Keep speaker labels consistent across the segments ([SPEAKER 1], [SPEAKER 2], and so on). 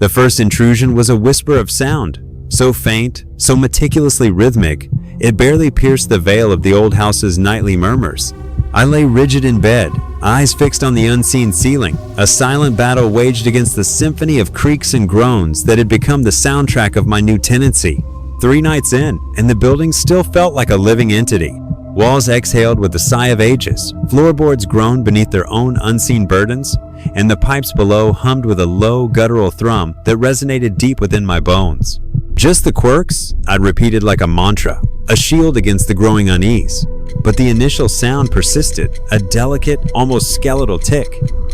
[SPEAKER 1] The first intrusion was a whisper of sound, so faint, so meticulously rhythmic, it barely pierced the veil of the old house's nightly murmurs. I lay rigid in bed, eyes fixed on the unseen ceiling, a silent battle waged against the symphony of creaks and groans that had become the soundtrack of my new tenancy. 3 nights in, and the building still felt like a living entity. Walls exhaled with the sigh of ages, floorboards groaned beneath their own unseen burdens, and the pipes below hummed with a low, guttural thrum that resonated deep within my bones. Just the quirks, I'd repeated like a mantra, a shield against the growing unease. But the initial sound persisted, a delicate, almost skeletal tick,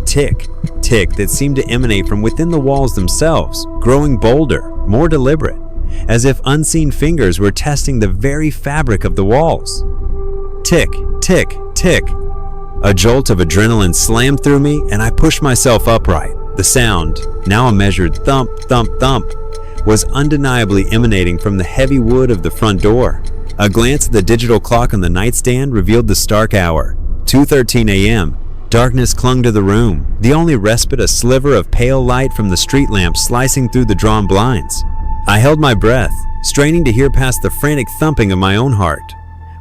[SPEAKER 1] tick, tick that seemed to emanate from within the walls themselves, growing bolder, more deliberate, as if unseen fingers were testing the very fabric of the walls. Tick, tick, tick. A jolt of adrenaline slammed through me and I pushed myself upright. The sound, now a measured thump, thump, thump, was undeniably emanating from the heavy wood of the front door. A glance at the digital clock on the nightstand revealed the stark hour, 2:13 a.m. Darkness clung to the room, the only respite a sliver of pale light from the street lamp slicing through the drawn blinds. I held my breath, straining to hear past the frantic thumping of my own heart.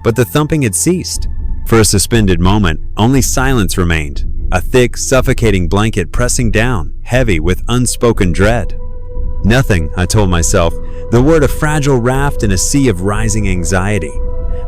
[SPEAKER 1] But the thumping had ceased. For a suspended moment, only silence remained, a thick, suffocating blanket pressing down, heavy with unspoken dread. Nothing, I told myself, the word a fragile raft in a sea of rising anxiety.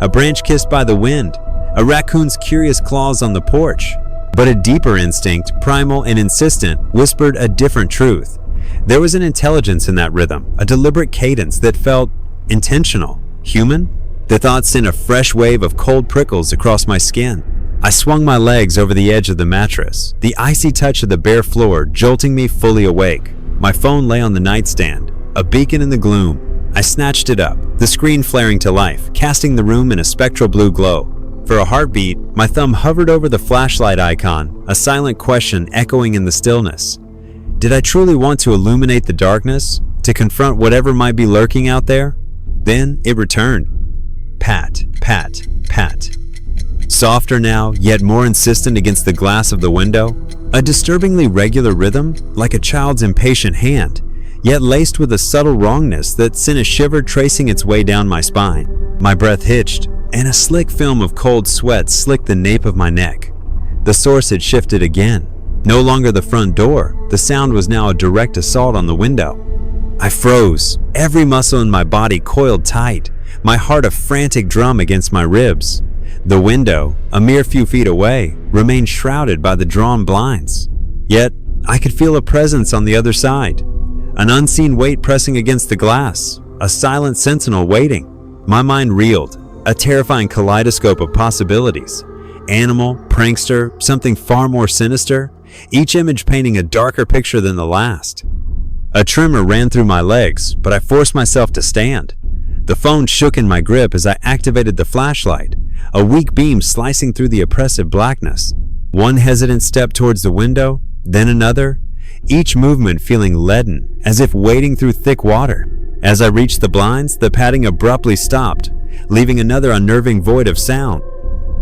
[SPEAKER 1] A branch kissed by the wind, a raccoon's curious claws on the porch. But a deeper instinct, primal and insistent, whispered a different truth. There was an intelligence in that rhythm, a deliberate cadence that felt intentional, human. The thought sent a fresh wave of cold prickles across my skin. I swung my legs over the edge of the mattress, the icy touch of the bare floor jolting me fully awake. My phone lay on the nightstand, a beacon in the gloom. I snatched it up, the screen flaring to life, casting the room in a spectral blue glow. For a heartbeat, my thumb hovered over the flashlight icon, a silent question echoing in the stillness. Did I truly want to illuminate the darkness, to confront whatever might be lurking out there? Then it returned. Pat, pat, pat. Softer now, yet more insistent against the glass of the window. A disturbingly regular rhythm, like a child's impatient hand, yet laced with a subtle wrongness that sent a shiver tracing its way down my spine. My breath hitched, and a slick film of cold sweat slicked the nape of my neck. The source had shifted again. No longer the front door, the sound was now a direct assault on the window. I froze, every muscle in my body coiled tight, my heart a frantic drum against my ribs. The window, a mere few feet away, remained shrouded by the drawn blinds. Yet, I could feel a presence on the other side. An unseen weight pressing against the glass, a silent sentinel waiting. My mind reeled, a terrifying kaleidoscope of possibilities. Animal, prankster, something far more sinister, each image painting a darker picture than the last. A tremor ran through my legs, but I forced myself to stand. The phone shook in my grip as I activated the flashlight, a weak beam slicing through the oppressive blackness. One hesitant step towards the window, then another, each movement feeling leaden, as if wading through thick water. As I reached the blinds, the padding abruptly stopped, leaving another unnerving void of sound.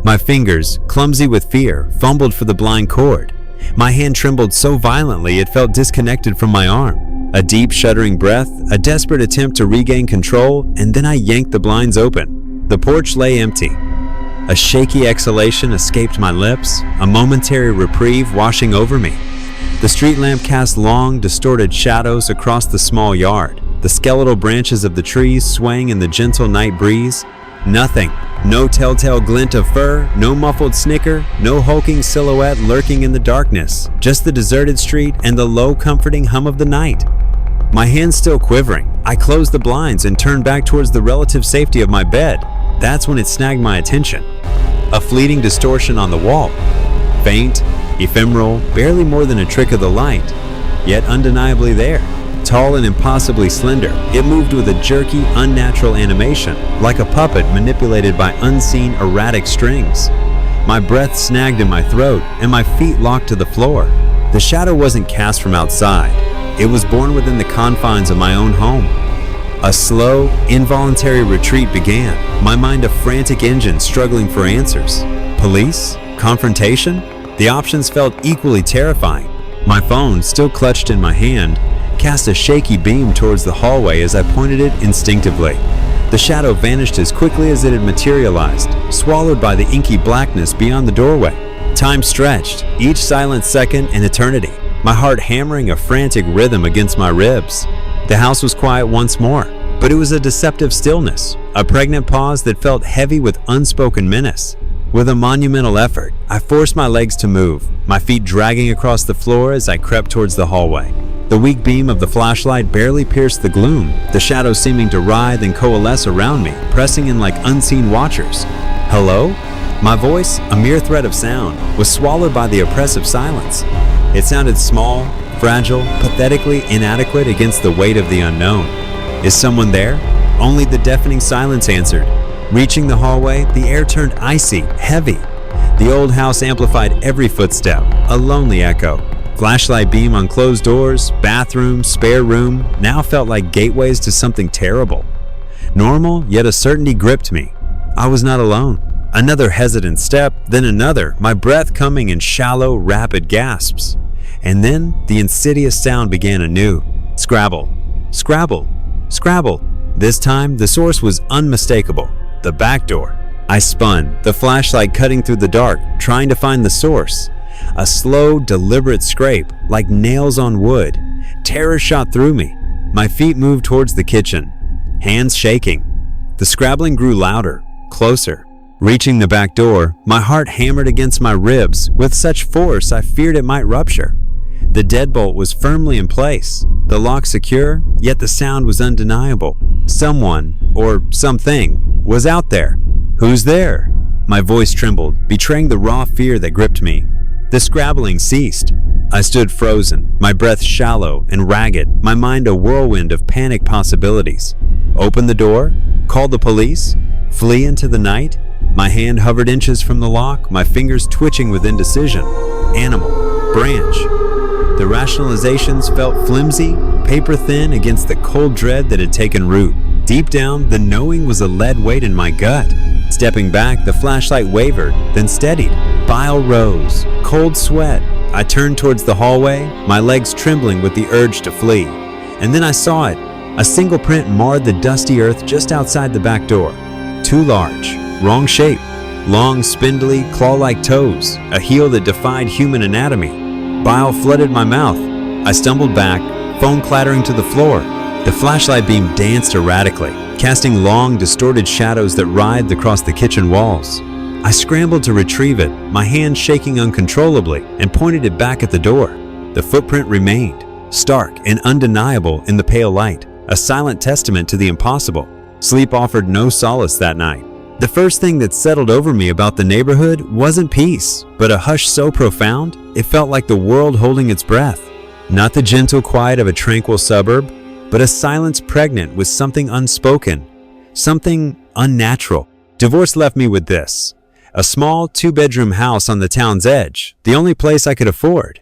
[SPEAKER 1] My fingers, clumsy with fear, fumbled for the blind cord. My hand trembled so violently it felt disconnected from my arm. A deep, shuddering breath, a desperate attempt to regain control, and then I yanked the blinds open. The porch lay empty. A shaky exhalation escaped my lips, a momentary reprieve washing over me. The street lamp cast long, distorted shadows across the small yard, the skeletal branches of the trees swaying in the gentle night breeze. Nothing. No telltale glint of fur, no muffled snicker, no hulking silhouette lurking in the darkness, just the deserted street and the low, comforting hum of the night. My hands still quivering, I closed the blinds and turned back towards the relative safety of my bed. That's when it snagged my attention. A fleeting distortion on the wall. Faint, ephemeral, barely more than a trick of the light, yet undeniably there. Tall and impossibly slender, it moved with a jerky, unnatural animation, like a puppet manipulated by unseen, erratic strings. My breath snagged in my throat, and my feet locked to the floor. The shadow wasn't cast from outside. It was born within the confines of my own home. A slow, involuntary retreat began, my mind a frantic engine struggling for answers. Police? Confrontation? The options felt equally terrifying. My phone, still clutched in my hand, cast a shaky beam towards the hallway as I pointed it instinctively. The shadow vanished as quickly as it had materialized, swallowed by the inky blackness beyond the doorway. Time stretched, each silent second an eternity, my heart hammering a frantic rhythm against my ribs. The house was quiet once more, but it was a deceptive stillness, a pregnant pause that felt heavy with unspoken menace. With a monumental effort, I forced my legs to move, my feet dragging across the floor as I crept towards the hallway. The weak beam of the flashlight barely pierced the gloom, the shadows seeming to writhe and coalesce around me, pressing in like unseen watchers. Hello? My voice, a mere thread of sound, was swallowed by the oppressive silence. It sounded small, fragile, pathetically inadequate against the weight of the unknown. Is someone there? Only the deafening silence answered. Reaching the hallway, the air turned icy, heavy. The old house amplified every footstep, a lonely echo. Flashlight beam on closed doors, bathroom, spare room, now felt like gateways to something terrible. Normal, yet a certainty gripped me. I was not alone. Another hesitant step, then another, my breath coming in shallow, rapid gasps. And then the insidious sound began anew. Scrabble, scrabble, scrabble. This time, the source was unmistakable. The back door. I spun, the flashlight cutting through the dark, trying to find the source. A slow, deliberate scrape, like nails on wood. Terror shot through me. My feet moved towards the kitchen, hands shaking. The scrabbling grew louder, closer. Reaching the back door, my heart hammered against my ribs with such force I feared it might rupture. The deadbolt was firmly in place, the lock secure, yet the sound was undeniable. Someone, or something, was out there. Who's there? My voice trembled, betraying the raw fear that gripped me. The scrabbling ceased. I stood frozen, my breath shallow and ragged, my mind a whirlwind of panic possibilities. Open the door? Call the police? Flee into the night? My hand hovered inches from the lock, my fingers twitching with indecision. Animal. Branch. The rationalizations felt flimsy, paper thin against the cold dread that had taken root. Deep down, the knowing was a lead weight in my gut. Stepping back, the flashlight wavered, then steadied. Bile rose. Cold sweat. I turned towards the hallway, my legs trembling with the urge to flee. And then I saw it. A single print marred the dusty earth just outside the back door. Too large. Wrong shape. Long, spindly, claw-like toes. A heel that defied human anatomy. Bile flooded my mouth. I stumbled back, foam clattering to the floor. The flashlight beam danced erratically, casting long, distorted shadows that writhed across the kitchen walls. I scrambled to retrieve it, my hand shaking uncontrollably, and pointed it back at the door. The footprint remained, stark and undeniable in the pale light, a silent testament to the impossible. Sleep offered no solace that night. The first thing that settled over me about the neighborhood wasn't peace, but a hush so profound, it felt like the world holding its breath. Not the gentle quiet of a tranquil suburb, but a silence pregnant with something unspoken, something unnatural. Divorce left me with this: a small two-bedroom house on the town's edge, the only place I could afford.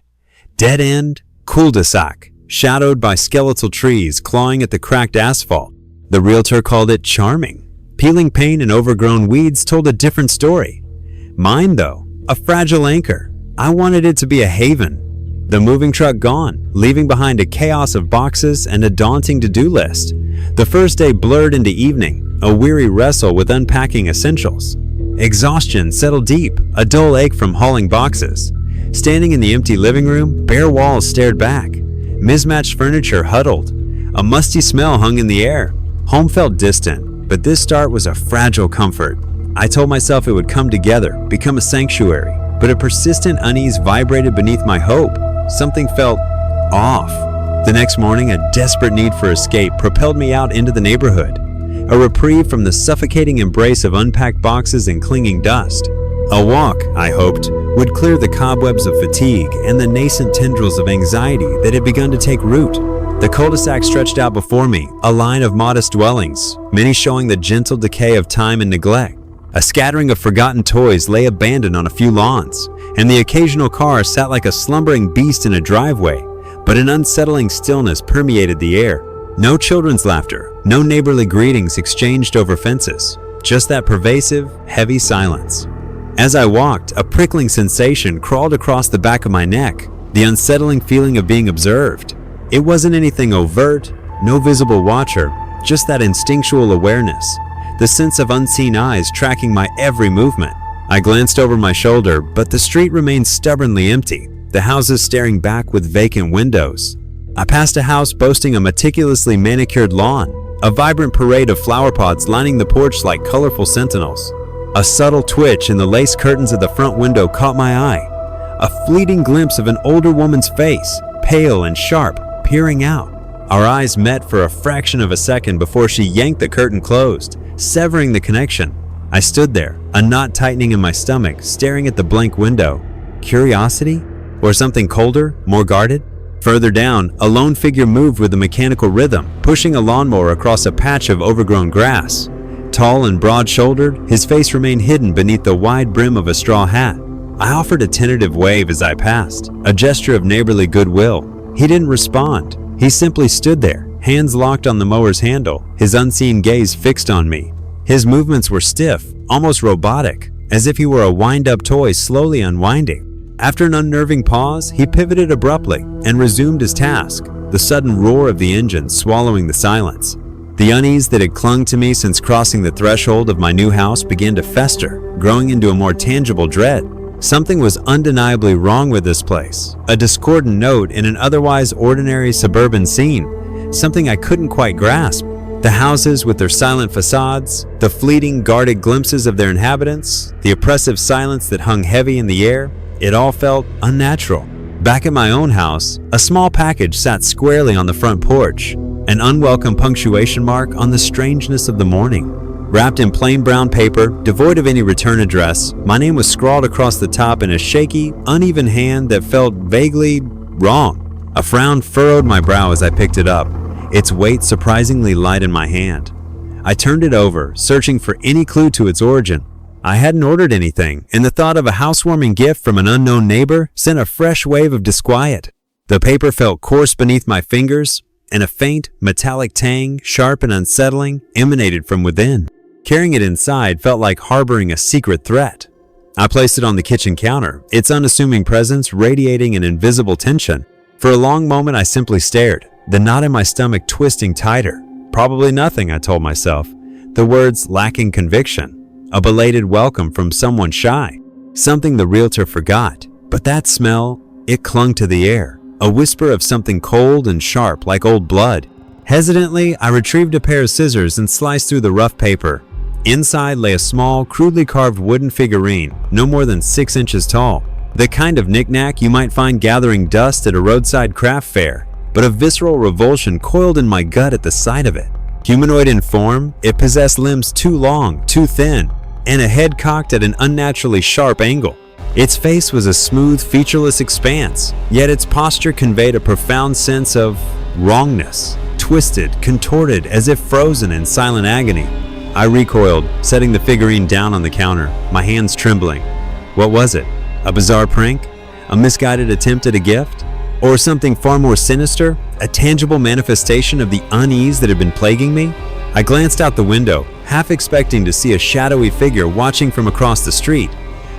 [SPEAKER 1] Dead-end, cul-de-sac, shadowed by skeletal trees clawing at the cracked asphalt. The realtor called it charming. Peeling paint and overgrown weeds told a different story. Mine, though, a fragile anchor. I wanted it to be a haven. The moving truck gone, leaving behind a chaos of boxes and a daunting to-do list. The first day blurred into evening, a weary wrestle with unpacking essentials. Exhaustion settled deep, a dull ache from hauling boxes. Standing in the empty living room, bare walls stared back. Mismatched furniture huddled. A musty smell hung in the air. Home felt distant, but this start was a fragile comfort. I told myself it would come together, become a sanctuary, but a persistent unease vibrated beneath my hope. Something felt off. The next morning, a desperate need for escape propelled me out into the neighborhood. A reprieve from the suffocating embrace of unpacked boxes and clinging dust. A walk, I hoped, would clear the cobwebs of fatigue and the nascent tendrils of anxiety that had begun to take root. The cul-de-sac stretched out before me, a line of modest dwellings, many showing the gentle decay of time and neglect. A scattering of forgotten toys lay abandoned on a few lawns, and the occasional car sat like a slumbering beast in a driveway, but an unsettling stillness permeated the air. No children's laughter, no neighborly greetings exchanged over fences, just that pervasive, heavy silence. As I walked, a prickling sensation crawled across the back of my neck, the unsettling feeling of being observed. It wasn't anything overt, no visible watcher, just that instinctual awareness, the sense of unseen eyes tracking my every movement. I glanced over my shoulder, but the street remained stubbornly empty, the houses staring back with vacant windows. I passed a house boasting a meticulously manicured lawn, a vibrant parade of flower pots lining the porch like colorful sentinels. A subtle twitch in the lace curtains of the front window caught my eye, a fleeting glimpse of an older woman's face, pale and sharp, peering out. Our eyes met for a fraction of a second before she yanked the curtain closed, severing the connection. I stood there, a knot tightening in my stomach, staring at the blank window. Curiosity? Or something colder, more guarded? Further down, a lone figure moved with a mechanical rhythm, pushing a lawnmower across a patch of overgrown grass. Tall and broad-shouldered, his face remained hidden beneath the wide brim of a straw hat. I offered a tentative wave as I passed, a gesture of neighborly goodwill. He didn't respond. He simply stood there, hands locked on the mower's handle, his unseen gaze fixed on me. His movements were stiff, almost robotic, as if he were a wind-up toy slowly unwinding. After an unnerving pause, he pivoted abruptly and resumed his task, the sudden roar of the engine swallowing the silence. The unease that had clung to me since crossing the threshold of my new house began to fester, growing into a more tangible dread. Something was undeniably wrong with this place, a discordant note in an otherwise ordinary suburban scene, something I couldn't quite grasp. The houses with their silent facades, the fleeting guarded glimpses of their inhabitants, the oppressive silence that hung heavy in the air, it all felt unnatural. Back at my own house, a small package sat squarely on the front porch, an unwelcome punctuation mark on the strangeness of the morning. Wrapped in plain brown paper, devoid of any return address, my name was scrawled across the top in a shaky, uneven hand that felt vaguely wrong. A frown furrowed my brow as I picked it up, its weight surprisingly light in my hand. I turned it over, searching for any clue to its origin. I hadn't ordered anything, and the thought of a housewarming gift from an unknown neighbor sent a fresh wave of disquiet. The paper felt coarse beneath my fingers, and a faint, metallic tang, sharp and unsettling, emanated from within. Carrying it inside felt like harboring a secret threat. I placed it on the kitchen counter, its unassuming presence radiating an invisible tension. For a long moment I simply stared, the knot in my stomach twisting tighter. Probably nothing, I told myself, the words lacking conviction. A belated welcome from someone shy, something the realtor forgot. But that smell, it clung to the air, a whisper of something cold and sharp like old blood. Hesitantly, I retrieved a pair of scissors and sliced through the rough paper. Inside lay a small, crudely carved wooden figurine, no more than 6 inches tall. The kind of knick-knack you might find gathering dust at a roadside craft fair, but a visceral revulsion coiled in my gut at the sight of it. Humanoid in form, it possessed limbs too long, too thin, and a head cocked at an unnaturally sharp angle. Its face was a smooth, featureless expanse, yet its posture conveyed a profound sense of wrongness, twisted, contorted, as if frozen in silent agony. I recoiled, setting the figurine down on the counter, my hands trembling. What was it? A bizarre prank? A misguided attempt at a gift? Or something far more sinister? A tangible manifestation of the unease that had been plaguing me? I glanced out the window, half expecting to see a shadowy figure watching from across the street,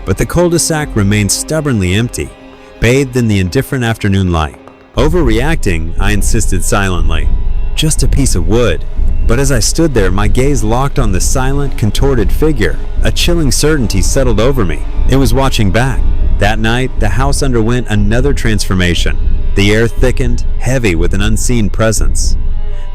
[SPEAKER 1] but the cul-de-sac remained stubbornly empty, bathed in the indifferent afternoon light. Overreacting, I insisted silently. Just a piece of wood. But as I stood there, my gaze locked on the silent, contorted figure. A chilling certainty settled over me. It was watching back. That night, the house underwent another transformation. The air thickened, heavy with an unseen presence.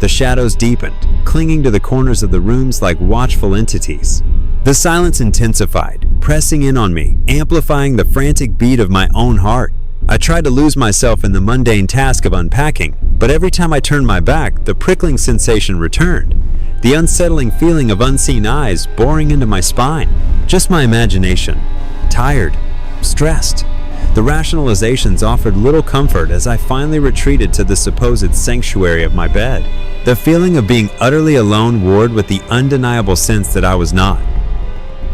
[SPEAKER 1] The shadows deepened, clinging to the corners of the rooms like watchful entities. The silence intensified, pressing in on me, amplifying the frantic beat of my own heart. I tried to lose myself in the mundane task of unpacking, but every time I turned my back, the prickling sensation returned. The unsettling feeling of unseen eyes boring into my spine. Just my imagination. Tired. Stressed. The rationalizations offered little comfort as I finally retreated to the supposed sanctuary of my bed. The feeling of being utterly alone warred with the undeniable sense that I was not.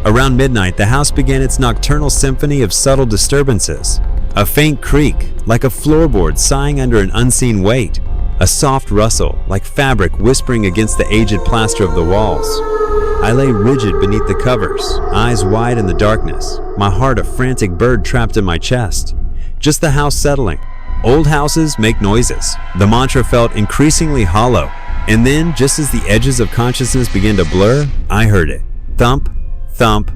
[SPEAKER 1] Around midnight, the house began its nocturnal symphony of subtle disturbances. A faint creak, like a floorboard sighing under an unseen weight. A soft rustle, like fabric whispering against the aged plaster of the walls. I lay rigid beneath the covers, eyes wide in the darkness, my heart a frantic bird trapped in my chest. Just the house settling, Old houses make noises. The mantra felt increasingly hollow. And then, just as the edges of consciousness began to blur, I heard it. Thump, thump,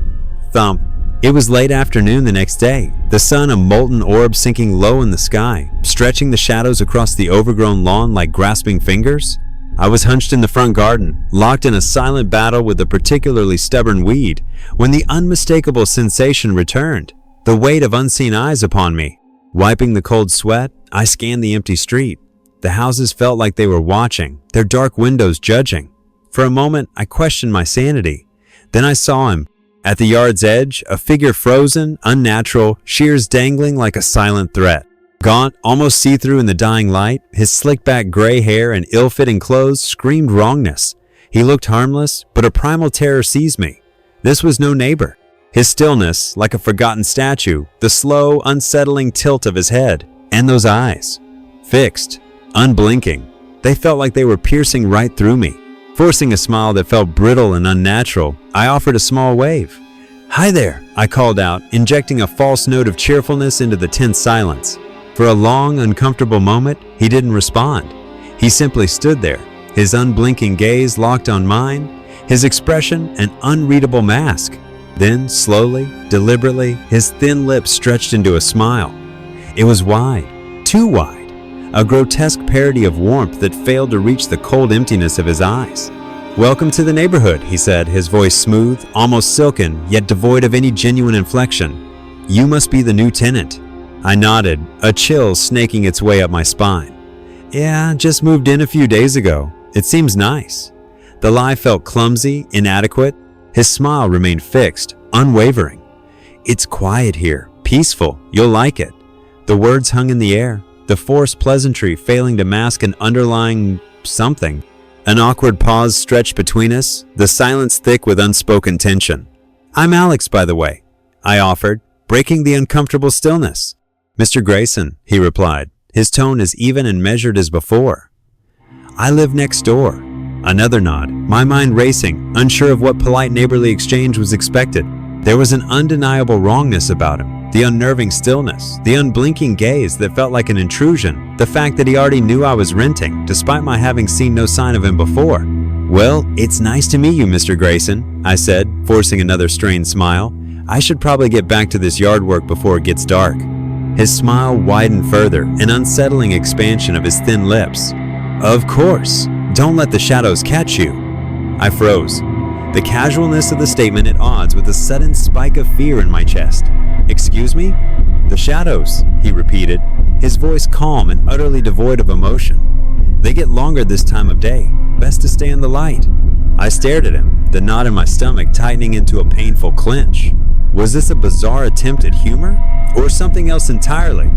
[SPEAKER 1] thump. It was late afternoon the next day, the sun a molten orb sinking low in the sky, stretching the shadows across the overgrown lawn like grasping fingers. I was hunched in the front garden, locked in a silent battle with a particularly stubborn weed, when the unmistakable sensation returned, the weight of unseen eyes upon me. Wiping the cold sweat, I scanned the empty street. The houses felt like they were watching, their dark windows judging. For a moment, I questioned my sanity. Then I saw him. At the yard's edge, a figure frozen, unnatural, shears dangling like a silent threat. Gaunt, almost see-through in the dying light, his slick-back gray hair and ill-fitting clothes screamed wrongness. He looked harmless, but a primal terror seized me. This was no neighbor. His stillness, like a forgotten statue, the slow, unsettling tilt of his head, and those eyes. Fixed, unblinking. They felt like they were piercing right through me. Forcing a smile that felt brittle and unnatural, I offered a small wave. "Hi there," I called out, injecting a false note of cheerfulness into the tense silence. For a long, uncomfortable moment, he didn't respond. He simply stood there, his unblinking gaze locked on mine, his expression an unreadable mask. Then, slowly, deliberately, his thin lips stretched into a smile. It was wide, too wide. A grotesque parody of warmth that failed to reach the cold emptiness of his eyes. "Welcome to the neighborhood," he said, his voice smooth, almost silken, yet devoid of any genuine inflection. "You must be the new tenant." I nodded, a chill snaking its way up my spine. "Yeah, just moved in a few days ago. It seems nice." The lie felt clumsy, inadequate. His smile remained fixed, unwavering. "It's quiet here, peaceful. You'll like it." The words hung in the air, the forced pleasantry failing to mask an underlying something. An awkward pause stretched between us, the silence thick with unspoken tension. "I'm Alex, by the way," I offered, breaking the uncomfortable stillness. "Mr. Grayson," he replied, his tone as even and measured as before. "I live next door." Another nod, my mind racing, unsure of what polite neighborly exchange was expected. There was an undeniable wrongness about him. The unnerving stillness, the unblinking gaze that felt like an intrusion, the fact that he already knew I was renting, despite my having seen no sign of him before. "Well, it's nice to meet you, Mr. Grayson," I said, forcing another strained smile. "I should probably get back to this yard work before it gets dark." His smile widened further, an unsettling expansion of his thin lips. "Of course. Don't let the shadows catch you." I froze, the casualness of the statement at odds with a sudden spike of fear in my chest. "Excuse me?" "The shadows," he repeated, his voice calm and utterly devoid of emotion. "They get longer this time of day. Best to stay in the light." I stared at him, the knot in my stomach tightening into a painful clench. Was this a bizarre attempt at humor? Or something else entirely?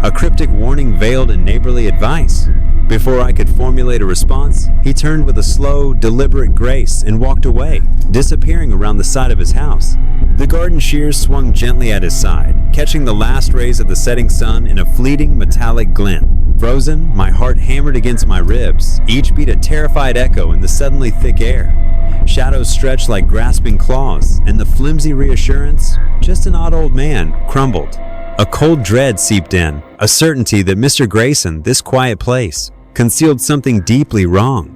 [SPEAKER 1] A cryptic warning veiled in neighborly advice? Before I could formulate a response, he turned with a slow, deliberate grace and walked away, disappearing around the side of his house. The garden shears swung gently at his side, catching the last rays of the setting sun in a fleeting metallic glint. Frozen, my heart hammered against my ribs, each beat a terrified echo in the suddenly thick air. Shadows stretched like grasping claws, and the flimsy reassurance, "just an odd old man," crumbled. A cold dread seeped in, a certainty that Mr. Grayson, this quiet place, concealed something deeply wrong.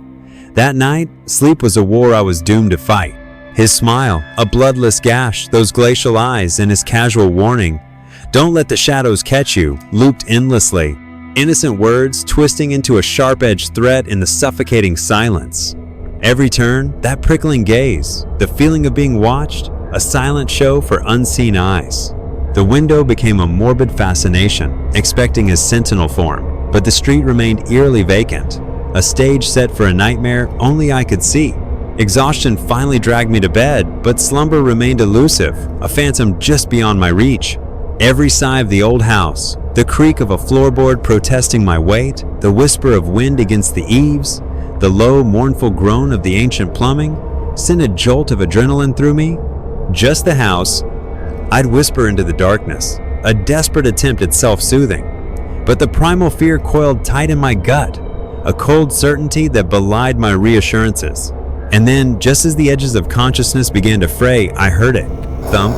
[SPEAKER 1] That night, sleep was a war I was doomed to fight. His smile, a bloodless gash, those glacial eyes, and his casual warning, "Don't let the shadows catch you," looped endlessly. Innocent words twisting into a sharp-edged threat in the suffocating silence. Every turn, that prickling gaze, the feeling of being watched, a silent show for unseen eyes. The window became a morbid fascination, expecting his sentinel form, but the street remained eerily vacant, a stage set for a nightmare only I could see. Exhaustion finally dragged me to bed, but slumber remained elusive, a phantom just beyond my reach. Every sigh of the old house, the creak of a floorboard protesting my weight, the whisper of wind against the eaves, the low, mournful groan of the ancient plumbing, sent a jolt of adrenaline through me. Just the house. I'd whisper into the darkness, a desperate attempt at self-soothing. But the primal fear coiled tight in my gut, a cold certainty that belied my reassurances. And then, just as the edges of consciousness began to fray, I heard it. Thump,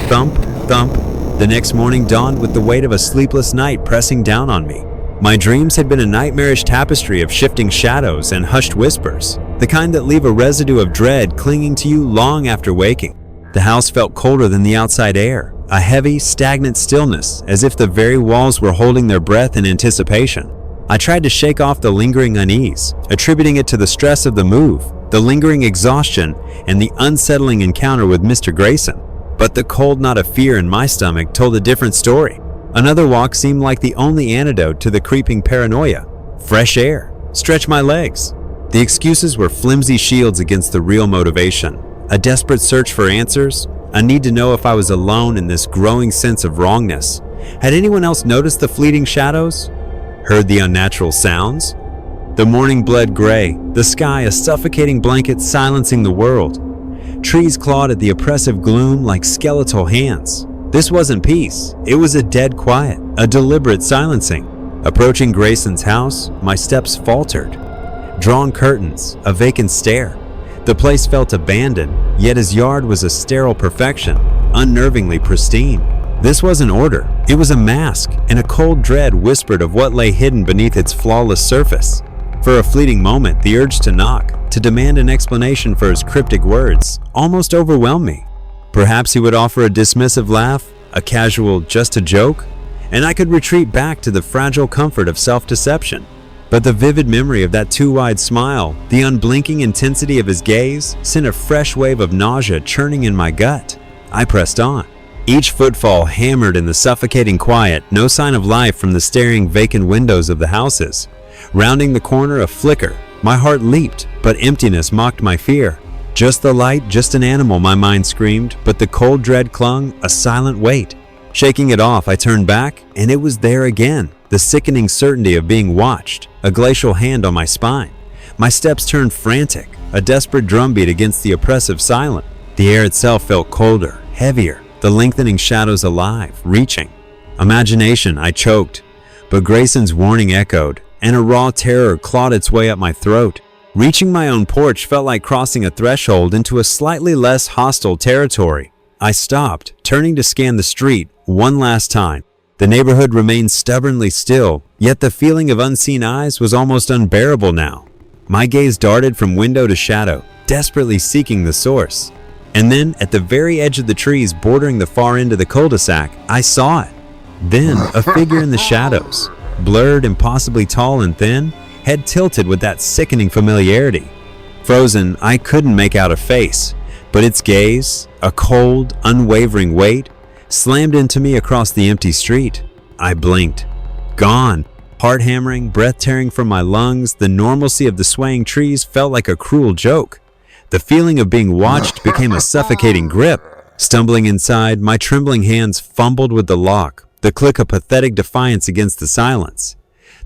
[SPEAKER 1] thump, thump, The next morning dawned with the weight of a sleepless night pressing down on me. My dreams had been a nightmarish tapestry of shifting shadows and hushed whispers, the kind that leave a residue of dread clinging to you long after waking. The house felt colder than the outside air, a heavy, stagnant stillness, as if the very walls were holding their breath in anticipation. I tried to shake off the lingering unease, attributing it to the stress of the move, the lingering exhaustion, and the unsettling encounter with Mr. Grayson. But the cold knot of fear in my stomach told a different story. Another walk seemed like the only antidote to the creeping paranoia. Fresh air. Stretch my legs. The excuses were flimsy shields against the real motivation. A desperate search for answers. A need to know if I was alone in this growing sense of wrongness. Had anyone else noticed the fleeting shadows? Heard the unnatural sounds? The morning bled gray, the sky a suffocating blanket silencing the world. Trees clawed at the oppressive gloom like skeletal hands. This wasn't peace. It was a dead quiet, a deliberate silencing. Approaching Grayson's house, my steps faltered. Drawn curtains, a vacant stare. The place felt abandoned, yet his yard was a sterile perfection, unnervingly pristine. This wasn't order. It was a mask, and a cold dread whispered of what lay hidden beneath its flawless surface. For a fleeting moment, the urge to knock, to demand an explanation for his cryptic words, almost overwhelmed me. Perhaps he would offer a dismissive laugh, a casual just a joke, and I could retreat back to the fragile comfort of self-deception. But the vivid memory of that too-wide smile, the unblinking intensity of his gaze, sent a fresh wave of nausea churning in my gut. I pressed on. Each footfall hammered in the suffocating quiet, no sign of life from the staring vacant windows of the houses. Rounding the corner, a flicker. My heart leaped, but emptiness mocked my fear. Just the light, just an animal, my mind screamed, but the cold dread clung, a silent weight. Shaking it off, I turned back, and it was there again, the sickening certainty of being watched, a glacial hand on my spine. My steps turned frantic, a desperate drumbeat against the oppressive silence. The air itself felt colder, heavier, the lengthening shadows alive, reaching. Imagination, I choked, but Grayson's warning echoed, and a raw terror clawed its way up my throat. Reaching my own porch felt like crossing a threshold into a slightly less hostile territory. I stopped, turning to scan the street one last time. The neighborhood remained stubbornly still, yet the feeling of unseen eyes was almost unbearable now. My gaze darted from window to shadow, desperately seeking the source. And then, at the very edge of the trees bordering the far end of the cul-de-sac, I saw it. Then, a figure in the shadows, blurred, impossibly tall and thin, head tilted with that sickening familiarity. Frozen, I couldn't make out a face, but its gaze, a cold, unwavering weight, slammed into me across the empty street. I blinked. Gone. Heart hammering, breath tearing from my lungs, the normalcy of the swaying trees felt like a cruel joke. The feeling of being watched became a suffocating grip. Stumbling inside, my trembling hands fumbled with the lock, the click of pathetic defiance against the silence.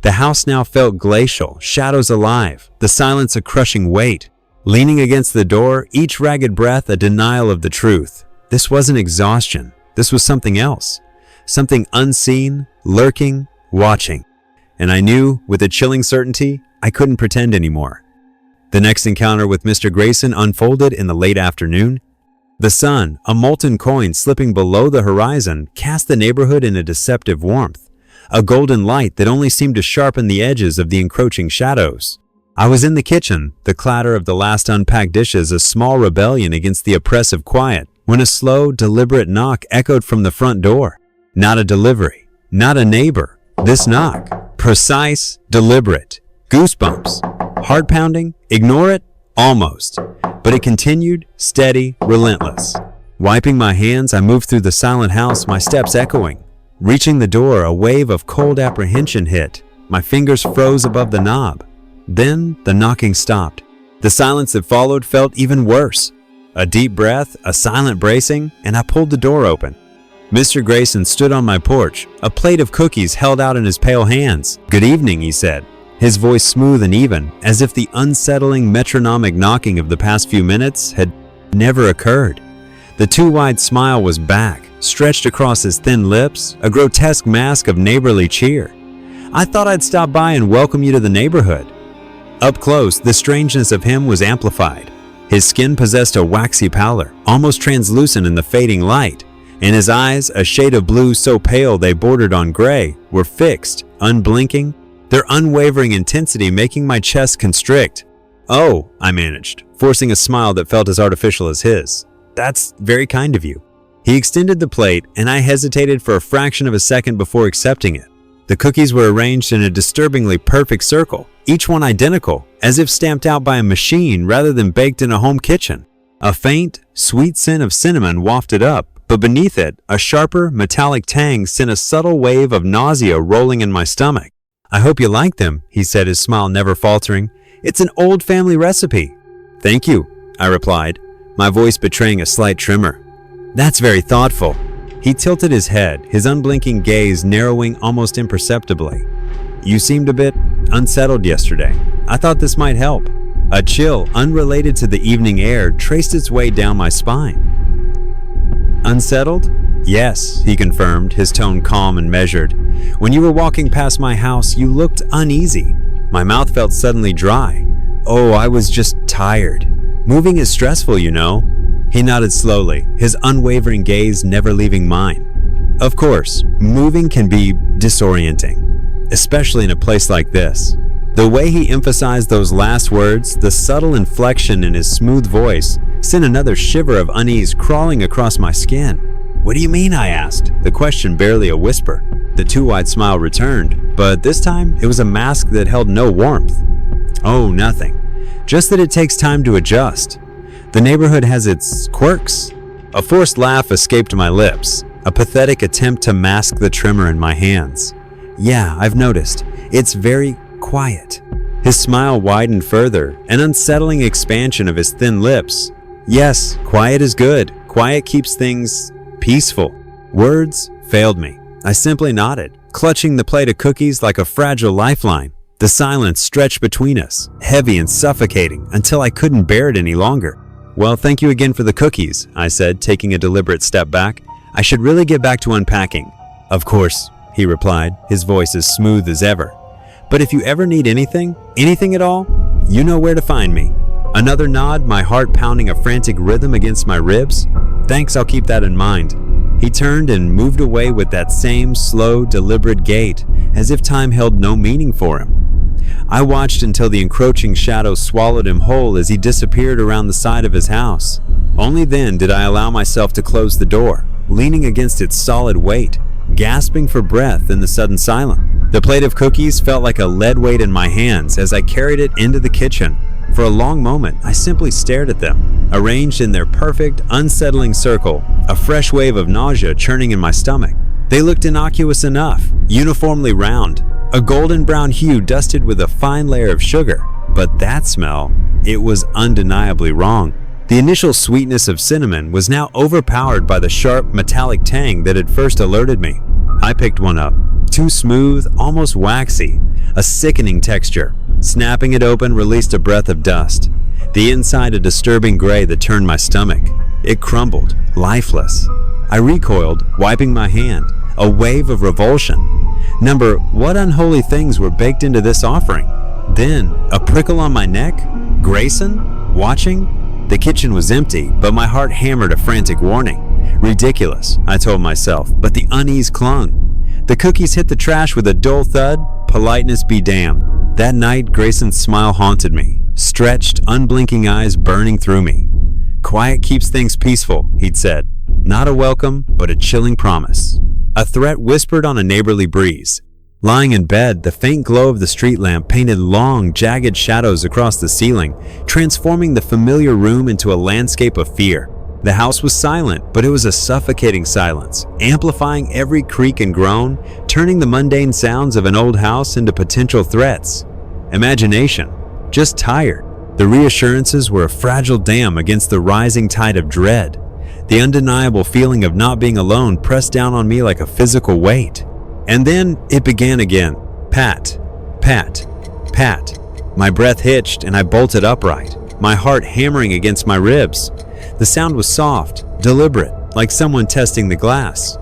[SPEAKER 1] The house now felt glacial, shadows alive, the silence a crushing weight. Leaning against the door, each ragged breath a denial of the truth. This wasn't exhaustion. This was something else. Something unseen, lurking, watching. And I knew, with a chilling certainty, I couldn't pretend anymore. The next encounter with Mr. Grayson unfolded in the late afternoon. The sun, a molten coin slipping below the horizon, cast the neighborhood in a deceptive warmth. A golden light that only seemed to sharpen the edges of the encroaching shadows. I was in the kitchen, the clatter of the last unpacked dishes a small rebellion against the oppressive quiet, when a slow, deliberate knock echoed from the front door. Not a delivery, not a neighbor. This knock, precise, deliberate. Goosebumps. Heart pounding, ignore it? Almost. But it continued, steady, relentless. Wiping my hands, I moved through the silent house, my steps echoing. Reaching the door, a wave of cold apprehension hit. My fingers froze above the knob. Then the knocking stopped. The silence that followed felt even worse. A deep breath, a silent bracing, and I pulled the door open. Mr. Grayson stood on my porch, a plate of cookies held out in his pale hands. "Good evening," he said, his voice smooth and even, as if the unsettling metronomic knocking of the past few minutes had never occurred. The too-wide smile was back, stretched across his thin lips, a grotesque mask of neighborly cheer. "I thought I'd stop by and welcome you to the neighborhood." Up close, the strangeness of him was amplified. His skin possessed a waxy pallor, almost translucent in the fading light. and his eyes, a shade of blue so pale they bordered on gray, were fixed, unblinking, their unwavering intensity making my chest constrict. "Oh," I managed, forcing a smile that felt as artificial as his. "That's very kind of you." He extended the plate, and I hesitated for a fraction of a second before accepting it. The cookies were arranged in a disturbingly perfect circle, each one identical, as if stamped out by a machine rather than baked in a home kitchen. A faint, sweet scent of cinnamon wafted up, but beneath it, a sharper, metallic tang sent a subtle wave of nausea rolling in my stomach. "I hope you like them," he said, his smile never faltering. "It's an old family recipe." "Thank you," I replied, my voice betraying a slight tremor. "That's very thoughtful." He tilted his head, his unblinking gaze narrowing almost imperceptibly. "You seemed a bit unsettled yesterday. I thought this might help." A chill, unrelated to the evening air, traced its way down my spine. "Unsettled?" "Yes," he confirmed, his tone calm and measured. "When you were walking past my house, you looked uneasy." My mouth felt suddenly dry. "Oh, I was just tired. Moving is stressful, you know." He nodded slowly, his unwavering gaze never leaving mine. "Of course, moving can be disorienting, especially in a place like this." The way he emphasized those last words, the subtle inflection in his smooth voice, sent another shiver of unease crawling across my skin. "What do you mean?" I asked, the question barely a whisper. The too-wide smile returned, but this time it was a mask that held no warmth. "Oh, nothing. Just that it takes time to adjust. The neighborhood has its quirks." A forced laugh escaped my lips, a pathetic attempt to mask the tremor in my hands. "Yeah, I've noticed. It's very quiet." His smile widened further, an unsettling expansion of his thin lips. "Yes, quiet is good. Quiet keeps things peaceful." Words failed me. I simply nodded, clutching the plate of cookies like a fragile lifeline. The silence stretched between us, heavy and suffocating, until I couldn't bear it any longer. "Well, thank you again for the cookies," I said, taking a deliberate step back. "I should really get back to unpacking." "Of course," he replied, his voice as smooth as ever. "But if you ever need anything at all, you know where to find me." Another nod, my heart pounding a frantic rhythm against my ribs. "Thanks, I'll keep that in mind." He turned and moved away with that same slow, deliberate gait, as if time held no meaning for him. I watched until the encroaching shadow swallowed him whole as he disappeared around the side of his house. Only then did I allow myself to close the door, leaning against its solid weight, gasping for breath in the sudden silence. The plate of cookies felt like a lead weight in my hands as I carried it into the kitchen. For a long moment, I simply stared at them, arranged in their perfect, unsettling circle, a fresh wave of nausea churning in my stomach. They looked innocuous enough, uniformly round, a golden brown hue dusted with a fine layer of sugar. But that smell, it was undeniably wrong. The initial sweetness of cinnamon was now overpowered by the sharp, metallic tang that had first alerted me. I picked one up, too smooth, almost waxy, a sickening texture. Snapping it open released a breath of dust, the inside a disturbing gray that turned my stomach. It crumbled, lifeless. I recoiled, wiping my hand, a wave of revulsion. Number, what unholy things were baked into this offering? Then, a prickle on my neck? Grayson? Watching? The kitchen was empty, but my heart hammered a frantic warning. Ridiculous, I told myself, but the unease clung. The cookies hit the trash with a dull thud. Politeness be damned. That night, Grayson's smile haunted me, stretched, unblinking eyes burning through me. "Quiet keeps things peaceful," he'd said. Not a welcome, but a chilling promise. A threat whispered on a neighborly breeze. Lying in bed, the faint glow of the street lamp painted long, jagged shadows across the ceiling, transforming the familiar room into a landscape of fear. The house was silent, but it was a suffocating silence, amplifying every creak and groan, turning the mundane sounds of an old house into potential threats. Imagination, just tired. The reassurances were a fragile dam against the rising tide of dread. The undeniable feeling of not being alone pressed down on me like a physical weight. And then it began again. Pat, pat, pat. My breath hitched and I bolted upright, my heart hammering against my ribs. The sound was soft, deliberate, like someone testing the glass.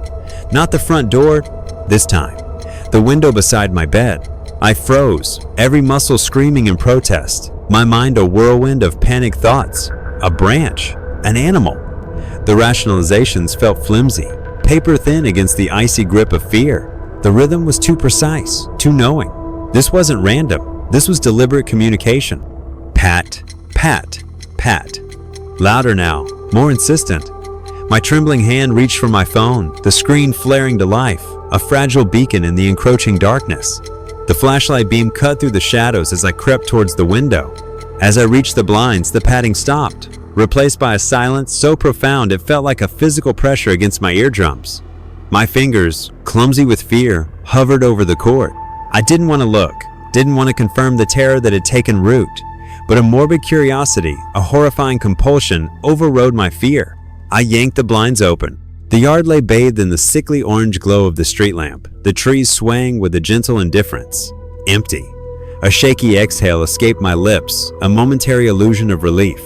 [SPEAKER 1] Not the front door, this time. The window beside my bed. I froze, every muscle screaming in protest, my mind a whirlwind of panicked thoughts. A branch, an animal. The rationalizations felt flimsy, paper thin against the icy grip of fear. The rhythm was too precise, too knowing. This wasn't random. This was deliberate communication. Pat, pat, pat. Louder now, more insistent. My trembling hand reached for my phone, the screen flaring to life, a fragile beacon in the encroaching darkness. The flashlight beam cut through the shadows as I crept towards the window. As I reached the blinds, the patting stopped, replaced by a silence so profound it felt like a physical pressure against my eardrums. My fingers, clumsy with fear, hovered over the cord. I didn't want to look, didn't want to confirm the terror that had taken root, but a morbid curiosity, a horrifying compulsion, overrode my fear. I yanked the blinds open. The yard lay bathed in the sickly orange glow of the street lamp, the trees swaying with a gentle indifference. Empty. A shaky exhale escaped my lips, a momentary illusion of relief.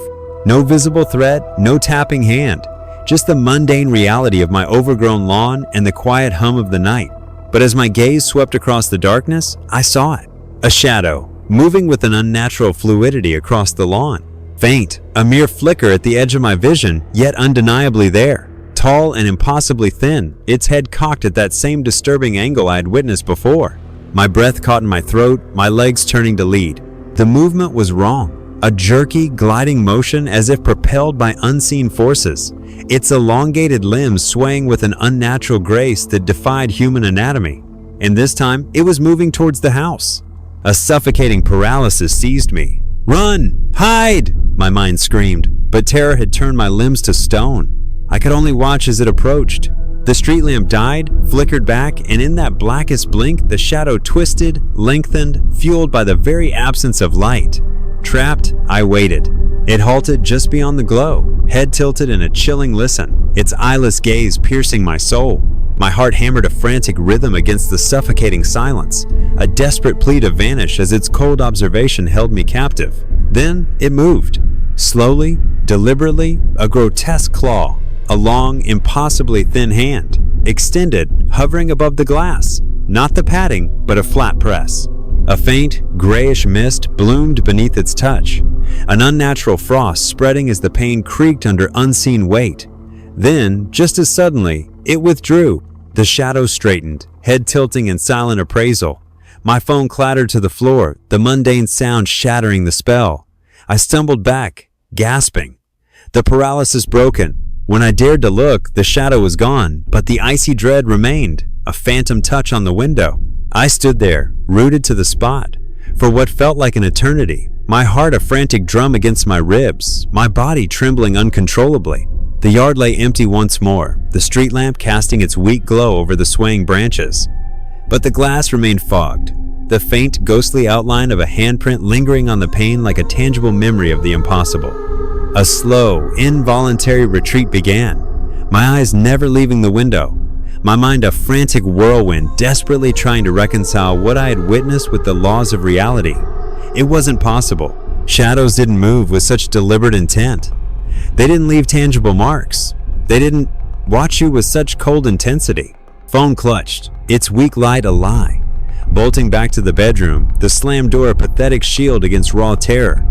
[SPEAKER 1] No visible threat, no tapping hand, just the mundane reality of my overgrown lawn and the quiet hum of the night. But as my gaze swept across the darkness, I saw it. A shadow, moving with an unnatural fluidity across the lawn. Faint, a mere flicker at the edge of my vision, yet undeniably there. Tall and impossibly thin, its head cocked at that same disturbing angle I had witnessed before. My breath caught in my throat, my legs turning to lead. The movement was wrong. A jerky, gliding motion as if propelled by unseen forces. Its elongated limbs swaying with an unnatural grace that defied human anatomy. And this time, it was moving towards the house. A suffocating paralysis seized me. "Run! Hide!" my mind screamed, but terror had turned my limbs to stone. I could only watch as it approached. The street lamp died, flickered back, and in that blackest blink, the shadow twisted, lengthened, fueled by the very absence of light. Trapped, I waited. It halted just beyond the glow, head tilted in a chilling listen, its eyeless gaze piercing my soul. My heart hammered a frantic rhythm against the suffocating silence, a desperate plea to vanish as its cold observation held me captive. Then it moved. Slowly, deliberately, a grotesque claw, a long, impossibly thin hand, extended, hovering above the glass. Not the padding, but a flat press. A faint, grayish mist bloomed beneath its touch, an unnatural frost spreading as the pane creaked under unseen weight. Then, just as suddenly, it withdrew. The shadow straightened, head tilting in silent appraisal. My phone clattered to the floor, the mundane sound shattering the spell. I stumbled back, gasping. The paralysis broken. When I dared to look, the shadow was gone, but the icy dread remained, a phantom touch on the window. I stood there, rooted to the spot, for what felt like an eternity, my heart a frantic drum against my ribs, my body trembling uncontrollably. The yard lay empty once more, the street lamp casting its weak glow over the swaying branches. But the glass remained fogged, the faint, ghostly outline of a handprint lingering on the pane like a tangible memory of the impossible. A slow, involuntary retreat began, my eyes never leaving the window, my mind a frantic whirlwind desperately trying to reconcile what I had witnessed with the laws of reality. It wasn't possible. Shadows didn't move with such deliberate intent. They didn't leave tangible marks. They didn't watch you with such cold intensity. Phone clutched, its weak light a lie. Bolting back to the bedroom, the slammed door a pathetic shield against raw terror.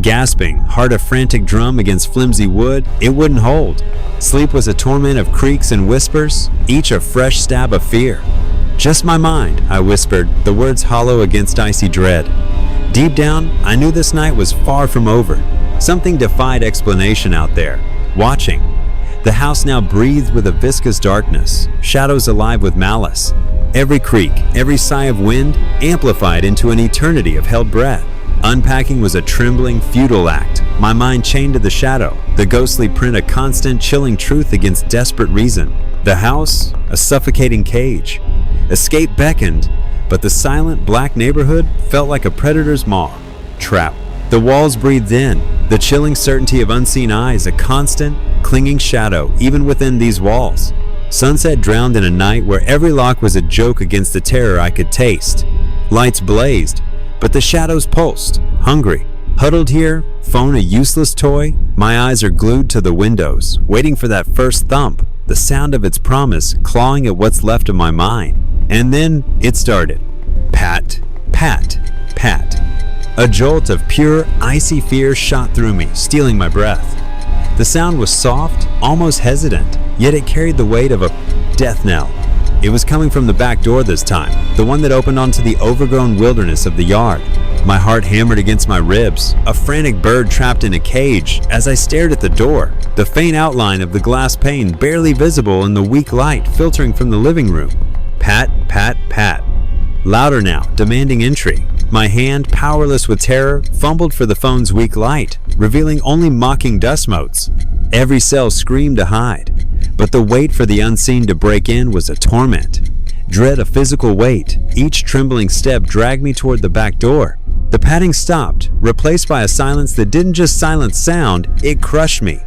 [SPEAKER 1] Gasping, heart a frantic drum against flimsy wood, it wouldn't hold. Sleep was a torment of creaks and whispers, each a fresh stab of fear. "Just my mind," I whispered, the words hollow against icy dread. Deep down, I knew this night was far from over. Something defied explanation out there, watching. The house now breathed with a viscous darkness, shadows alive with malice. Every creak, every sigh of wind, amplified into an eternity of held breath. Unpacking was a trembling, futile act, my mind chained to the shadow, the ghostly print a constant, chilling truth against desperate reason. The house, a suffocating cage. Escape beckoned, but the silent, black neighborhood felt like a predator's maw. Trap. The walls breathed in, the chilling certainty of unseen eyes, a constant, clinging shadow even within these walls. Sunset drowned in a night where every lock was a joke against the terror I could taste. Lights blazed, but the shadows pulsed, hungry. Huddled here, phone a useless toy, my eyes are glued to the windows, waiting for that first thump, the sound of its promise clawing at what's left of my mind. And then it started. Pat, pat, pat. A jolt of pure, icy fear shot through me, stealing my breath. The sound was soft, almost hesitant, yet it carried the weight of a death knell. It was coming from the back door this time, the one that opened onto the overgrown wilderness of the yard. My heart hammered against my ribs, a frantic bird trapped in a cage, as I stared at the door, the faint outline of the glass pane barely visible in the weak light filtering from the living room. Pat, pat, pat. Louder now, demanding entry. My hand, powerless with terror, fumbled for the phone's weak light, revealing only mocking dust motes. Every cell screamed to hide, but the wait for the unseen to break in was a torment. Dread a physical weight, each trembling step dragged me toward the back door. The patting stopped, replaced by a silence that didn't just silence sound, it crushed me.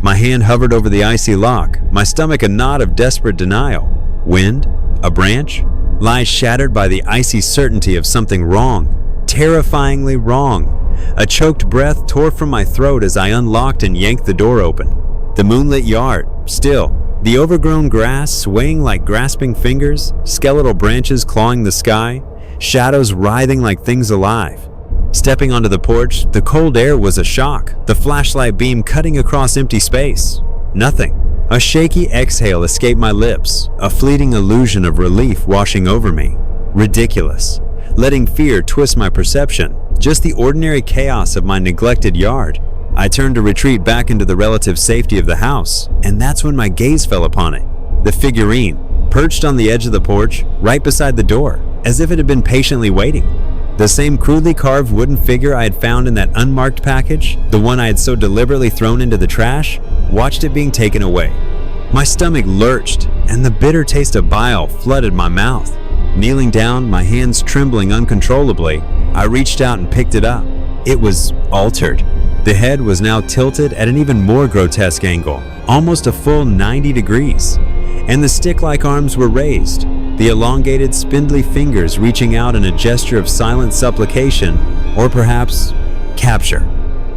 [SPEAKER 1] My hand hovered over the icy lock, my stomach a knot of desperate denial. Wind? A branch? Lies shattered by the icy certainty of something wrong. Terrifyingly wrong. A choked breath tore from my throat as I unlocked and yanked the door open. The moonlit yard, still. The overgrown grass swaying like grasping fingers, skeletal branches clawing the sky, shadows writhing like things alive. Stepping onto the porch, the cold air was a shock, the flashlight beam cutting across empty space. Nothing. A shaky exhale escaped my lips, a fleeting illusion of relief washing over me. Ridiculous. Letting fear twist my perception, just the ordinary chaos of my neglected yard. I turned to retreat back into the relative safety of the house, and that's when my gaze fell upon it. The figurine, perched on the edge of the porch, right beside the door, as if it had been patiently waiting. The same crudely carved wooden figure I had found in that unmarked package, the one I had so deliberately thrown into the trash, watched it being taken away. My stomach lurched, and the bitter taste of bile flooded my mouth. Kneeling down, my hands trembling uncontrollably, I reached out and picked it up. It was altered. The head was now tilted at an even more grotesque angle, almost a full 90 degrees, and the stick-like arms were raised, the elongated, spindly fingers reaching out in a gesture of silent supplication, or perhaps capture.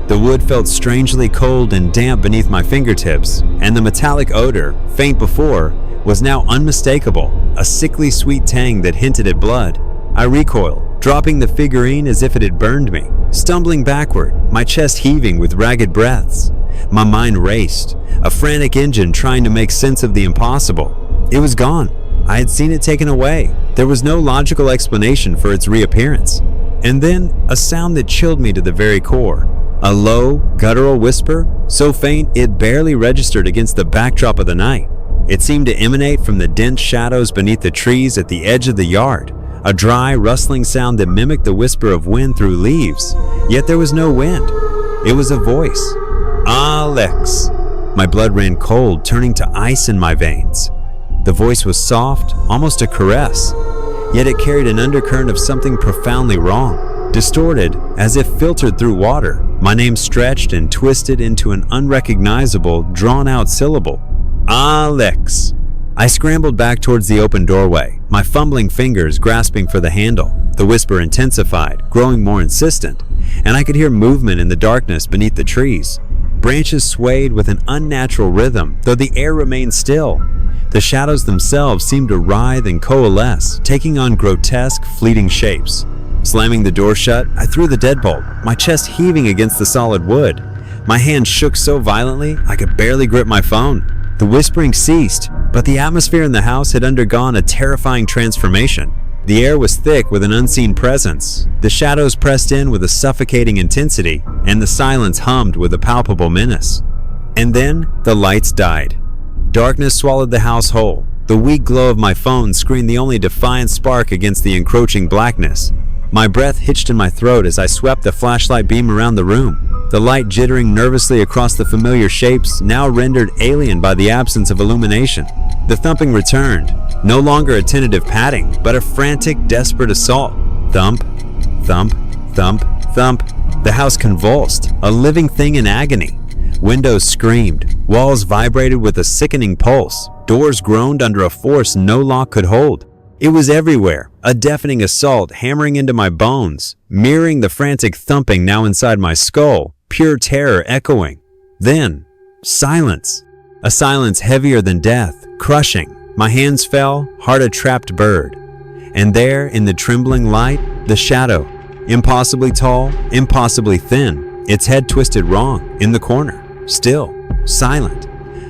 [SPEAKER 1] The wood felt strangely cold and damp beneath my fingertips, and the metallic odor, faint before, was now unmistakable, a sickly sweet tang that hinted at blood. I recoiled, dropping the figurine as if it had burned me, stumbling backward, my chest heaving with ragged breaths. My mind raced, a frantic engine trying to make sense of the impossible. It was gone. I had seen it taken away. There was no logical explanation for its reappearance. And then, a sound that chilled me to the very core. A low, guttural whisper, so faint it barely registered against the backdrop of the night. It seemed to emanate from the dense shadows beneath the trees at the edge of the yard, a dry, rustling sound that mimicked the whisper of wind through leaves. Yet there was no wind. It was a voice. Alex. My blood ran cold, turning to ice in my veins. The voice was soft, almost a caress, yet it carried an undercurrent of something profoundly wrong. Distorted, as if filtered through water, my name stretched and twisted into an unrecognizable, drawn-out syllable. Alex. I scrambled back towards the open doorway, my fumbling fingers grasping for the handle. The whisper intensified, growing more insistent, and I could hear movement in the darkness beneath the trees. Branches swayed with an unnatural rhythm, though the air remained still. The shadows themselves seemed to writhe and coalesce, taking on grotesque, fleeting shapes. Slamming the door shut, I threw the deadbolt, my chest heaving against the solid wood. My hand shook so violently, I could barely grip my phone. The whispering ceased, but the atmosphere in the house had undergone a terrifying transformation. The air was thick with an unseen presence. The shadows pressed in with a suffocating intensity, and the silence hummed with a palpable menace. And then, the lights died. Darkness swallowed the house whole. The weak glow of my phone screened the only defiant spark against the encroaching blackness. My breath hitched in my throat as I swept the flashlight beam around the room, the light jittering nervously across the familiar shapes now rendered alien by the absence of illumination. The thumping returned, no longer a tentative patting, but a frantic, desperate assault. Thump, thump, thump, thump. The house convulsed, a living thing in agony. Windows screamed, walls vibrated with a sickening pulse, doors groaned under a force no lock could hold. It was everywhere, a deafening assault hammering into my bones, mirroring the frantic thumping now inside my skull, pure terror echoing. Then, silence. A silence heavier than death, crushing. My hands fell, heart a trapped bird. And there, in the trembling light, the shadow, impossibly tall, impossibly thin, its head twisted wrong, in the corner, still, silent.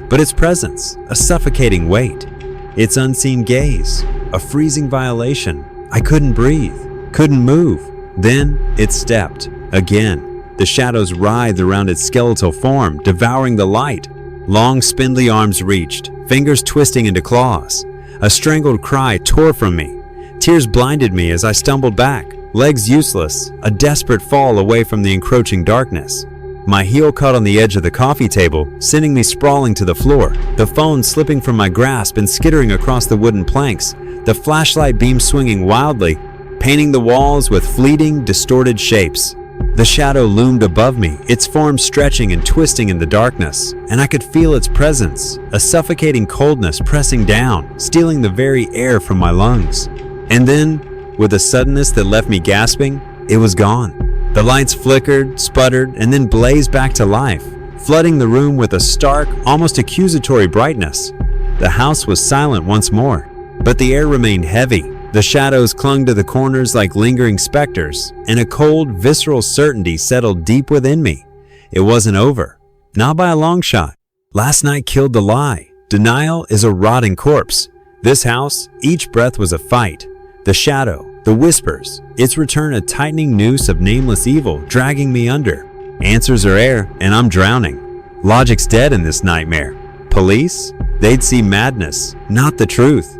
[SPEAKER 1] but its presence, a suffocating weight. Its unseen gaze, a freezing violation. I couldn't breathe, couldn't move. Then it stepped. Again, the shadows writhed around its skeletal form, devouring the light. Long, spindly arms reached, fingers twisting into claws. A strangled cry tore from me. Tears blinded me as I stumbled back, legs useless, a desperate fall away from the encroaching darkness. My heel caught on the edge of the coffee table, sending me sprawling to the floor, the phone slipping from my grasp and skittering across the wooden planks, the flashlight beam swinging wildly, painting the walls with fleeting, distorted shapes. The shadow loomed above me, its form stretching and twisting in the darkness, and I could feel its presence, a suffocating coldness pressing down, stealing the very air from my lungs. And then, with a suddenness that left me gasping, it was gone. The lights flickered, sputtered, and then blazed back to life, flooding the room with a stark, almost accusatory brightness. The house was silent once more, but the air remained heavy. The shadows clung to the corners like lingering specters, and a cold, visceral certainty settled deep within me. It wasn't over. Not by a long shot. Last night killed the lie. Denial is a rotting corpse. This house, each breath was a fight. The shadow, the whispers, its return a tightening noose of nameless evil dragging me under. Answers are air, and I'm drowning. Logic's dead in this nightmare. Police? They'd see madness, not the truth.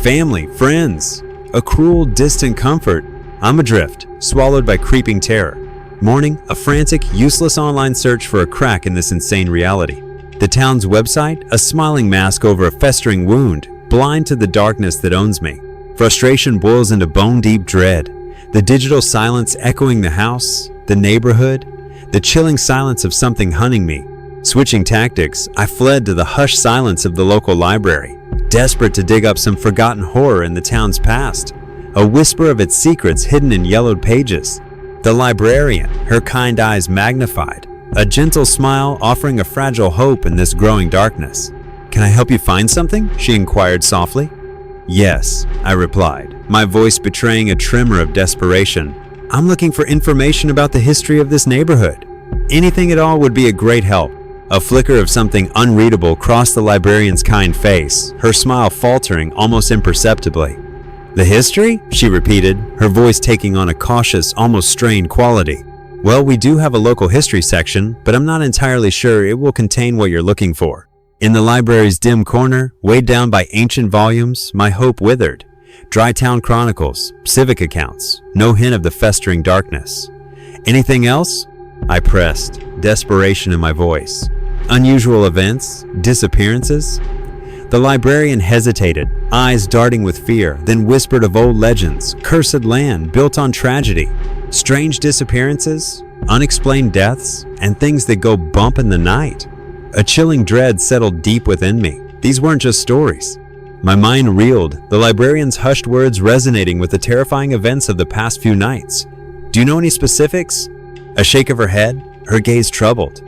[SPEAKER 1] Family, friends, a cruel, distant comfort. I'm adrift, swallowed by creeping terror. Morning, a frantic, useless online search for a crack in this insane reality. The town's website, a smiling mask over a festering wound, blind to the darkness that owns me. Frustration boils into bone-deep dread. The digital silence echoing the house, the neighborhood, the chilling silence of something hunting me. Switching tactics, I fled to the hushed silence of the local library, desperate to dig up some forgotten horror in the town's past, a whisper of its secrets hidden in yellowed pages. The librarian, her kind eyes magnified, a gentle smile offering a fragile hope in this growing darkness. "Can I help you find something?" she inquired softly. "Yes," I replied, my voice betraying a tremor of desperation. "I'm looking for information about the history of this neighborhood. Anything at all would be a great help." A flicker of something unreadable crossed the librarian's kind face, her smile faltering almost imperceptibly. "The history?" she repeated, her voice taking on a cautious, almost strained quality. "Well, we do have a local history section, but I'm not entirely sure it will contain what you're looking for." In the library's dim corner, weighed down by ancient volumes, my hope withered. Dry town chronicles, civic accounts, no hint of the festering darkness. "Anything else?" I pressed, desperation in my voice. "Unusual events? Disappearances?" The librarian hesitated, eyes darting with fear, then whispered of old legends, cursed land built on tragedy, strange disappearances, unexplained deaths, and things that go bump in the night. A chilling dread settled deep within me. These weren't just stories. My mind reeled, the librarian's hushed words resonating with the terrifying events of the past few nights. "Do you know any specifics?" A shake of her head, her gaze troubled.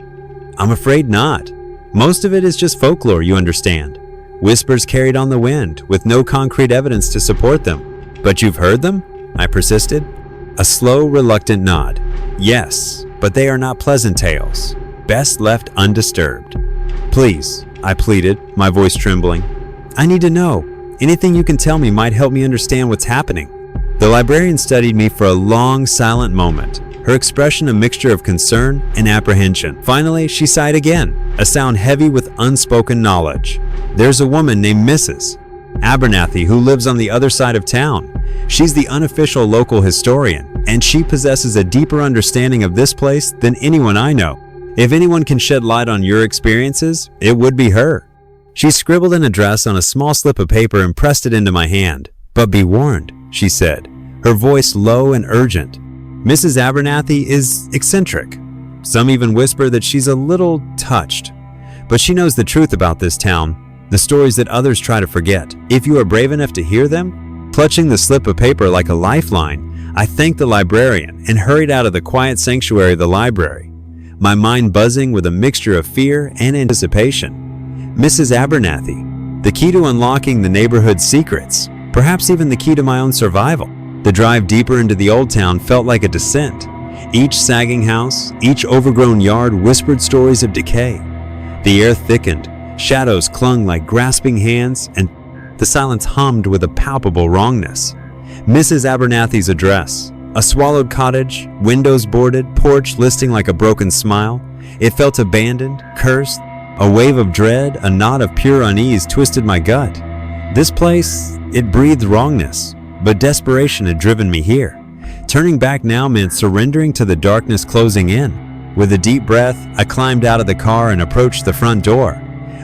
[SPEAKER 1] "I'm afraid not. Most of it is just folklore, you understand. Whispers carried on the wind, with no concrete evidence to support them." "But you've heard them?" I persisted. A slow, reluctant nod. "Yes, but they are not pleasant tales. Best left undisturbed." "Please," I pleaded, my voice trembling. "I need to know. Anything you can tell me might help me understand what's happening." The librarian studied me for a long, silent moment, her expression a mixture of concern and apprehension. Finally, she sighed again, a sound heavy with unspoken knowledge. "There's a woman named Mrs. Abernathy who lives on the other side of town. She's the unofficial local historian, and she possesses a deeper understanding of this place than anyone I know. If anyone can shed light on your experiences, it would be her." She scribbled an address on a small slip of paper and pressed it into my hand. "But be warned," she said, her voice low and urgent. "Mrs. Abernathy is eccentric. Some even whisper that she's a little touched. But she knows the truth about this town, the stories that others try to forget. If you are brave enough to hear them." Clutching the slip of paper like a lifeline, I thanked the librarian and hurried out of the quiet sanctuary of the library, my mind buzzing with a mixture of fear and anticipation. Mrs. Abernathy, the key to unlocking the neighborhood's secrets, perhaps even the key to my own survival. The drive deeper into the old town felt like a descent. Each sagging house, each overgrown yard whispered stories of decay. The air thickened, Shadows clung like grasping hands, and the silence hummed with a palpable wrongness. Mrs. Abernathy's address. A swallowed cottage, windows boarded, porch listing like a broken smile. It felt abandoned, cursed. A wave of dread, a knot of pure unease twisted my gut. This place, it breathed wrongness, but desperation had driven me here. Turning back now meant surrendering to the darkness closing in. With a deep breath, I climbed out of the car and approached the front door,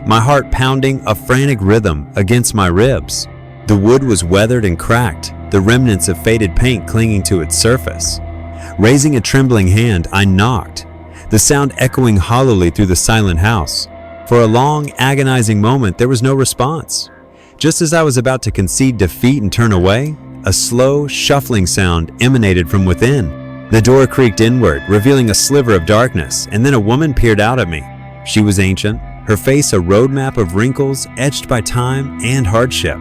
[SPEAKER 1] my heart pounding a frantic rhythm against my ribs. The wood was weathered and cracked, the remnants of faded paint clinging to its surface. Raising a trembling hand, I knocked, the sound echoing hollowly through the silent house. For a long, agonizing moment, there was no response. Just as I was about to concede defeat and turn away, a slow, shuffling sound emanated from within. The door creaked inward, revealing a sliver of darkness, and then a woman peered out at me. She was ancient, her face a roadmap of wrinkles etched by time and hardship.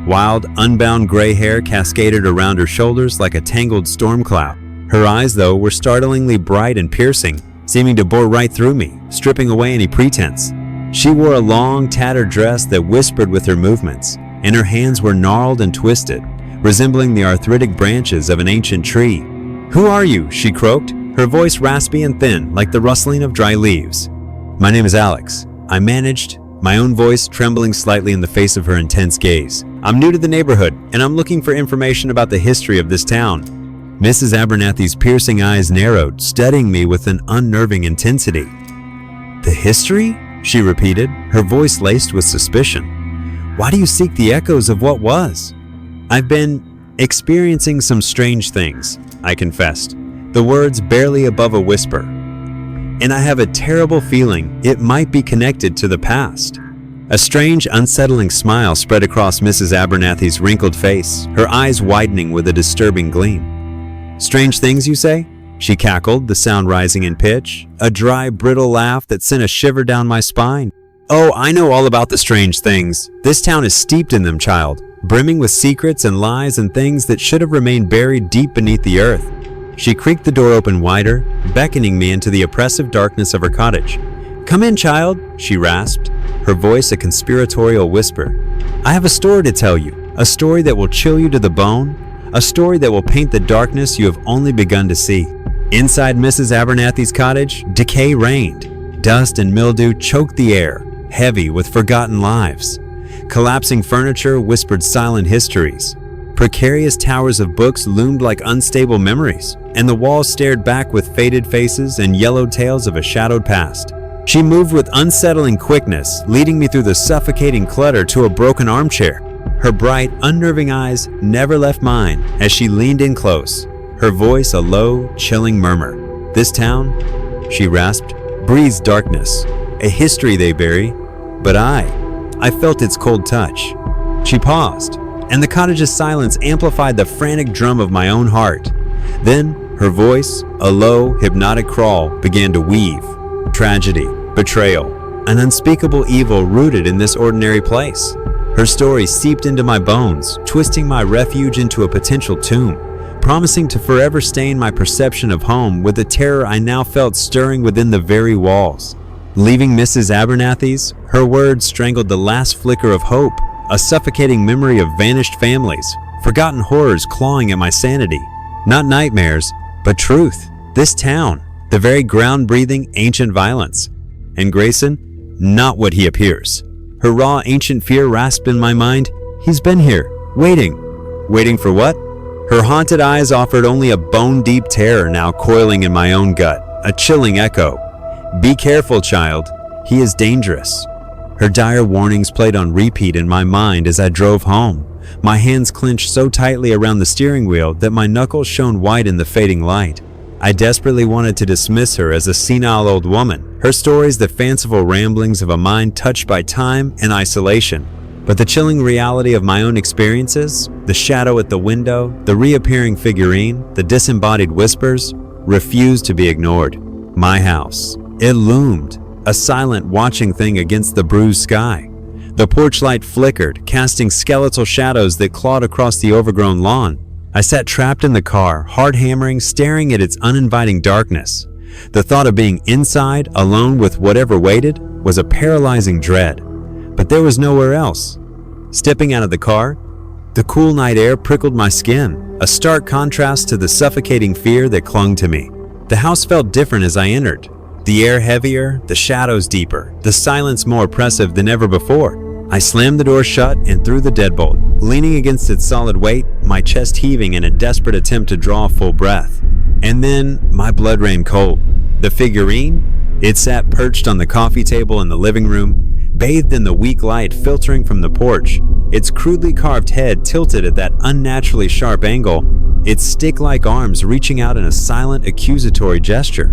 [SPEAKER 1] Wild, unbound gray hair cascaded around her shoulders like a tangled storm cloud. Her eyes, though, were startlingly bright and piercing, seeming to bore right through me, stripping away any pretense. She wore a long, tattered dress that whispered with her movements, and her hands were gnarled and twisted, resembling the arthritic branches of an ancient tree. "Who are you?" she croaked, her voice raspy and thin, like the rustling of dry leaves. "My name is Alex," I managed, my own voice trembling slightly in the face of her intense gaze. "I'm new to the neighborhood, and I'm looking for information about the history of this town." Mrs. Abernathy's piercing eyes narrowed, studying me with an unnerving intensity. "The history?" she repeated, her voice laced with suspicion. "Why do you seek the echoes of what was?" "I've been experiencing some strange things," I confessed, the words barely above a whisper. "And I have a terrible feeling it might be connected to the past." A strange, unsettling smile spread across Mrs. Abernathy's wrinkled face, her eyes widening with a disturbing gleam. "Strange things, you say?" she cackled, the sound rising in pitch, a dry, brittle laugh that sent a shiver down my spine. "Oh, I know all about the strange things. This town is steeped in them, child, brimming with secrets and lies and things that should have remained buried deep beneath the earth." She creaked the door open wider, beckoning me into the oppressive darkness of her cottage. "Come in, child," she rasped, her voice a conspiratorial whisper. "I have a story to tell you, a story that will chill you to the bone, a story that will paint the darkness you have only begun to see." Inside Mrs. Abernathy's cottage, decay reigned. Dust and mildew choked the air, heavy with forgotten lives. Collapsing furniture whispered silent histories. Precarious towers of books loomed like unstable memories, and the walls stared back with faded faces and yellowed tales of a shadowed past. She moved with unsettling quickness, leading me through the suffocating clutter to a broken armchair. Her bright, unnerving eyes never left mine as she leaned in close, her voice a low, chilling murmur. "This town," she rasped, "breathes darkness, a history they bury, but I felt its cold touch." She paused, and the cottage's silence amplified the frantic drum of my own heart. Then, her voice, a low, hypnotic crawl, began to weave. Tragedy, betrayal, an unspeakable evil rooted in this ordinary place. Her story seeped into my bones, twisting my refuge into a potential tomb, promising to forever stain my perception of home with the terror I now felt stirring within the very walls. Leaving Mrs. Abernathy's, her words strangled the last flicker of hope, a suffocating memory of vanished families, forgotten horrors clawing at my sanity. Not nightmares, but truth. This town, the very ground-breathing ancient violence. And Grayson, not what he appears. Her raw ancient fear rasped in my mind. He's been here, waiting. Waiting for what? Her haunted eyes offered only a bone-deep terror now coiling in my own gut, a chilling echo. "Be careful, child. He is dangerous." Her dire warnings played on repeat in my mind as I drove home, my hands clenched so tightly around the steering wheel that my knuckles shone white in the fading light. I desperately wanted to dismiss her as a senile old woman, her stories the fanciful ramblings of a mind touched by time and isolation. But the chilling reality of my own experiences, the shadow at the window, the reappearing figurine, the disembodied whispers, refused to be ignored. My house. It loomed, a silent watching thing against the bruised sky. The porch light flickered, casting skeletal shadows that clawed across the overgrown lawn. I sat trapped in the car, heart hammering, staring at its uninviting darkness. The thought of being inside, alone with whatever waited, was a paralyzing dread, but there was nowhere else. Stepping out of the car, the cool night air prickled my skin, a stark contrast to the suffocating fear that clung to me. The house felt different as I entered. The air heavier, the shadows deeper, the silence more oppressive than ever before. I slammed the door shut and threw the deadbolt, leaning against its solid weight, my chest heaving in a desperate attempt to draw a full breath. And then my blood ran cold. The figurine? It sat perched on the coffee table in the living room, bathed in the weak light filtering from the porch, its crudely carved head tilted at that unnaturally sharp angle, its stick-like arms reaching out in a silent, accusatory gesture.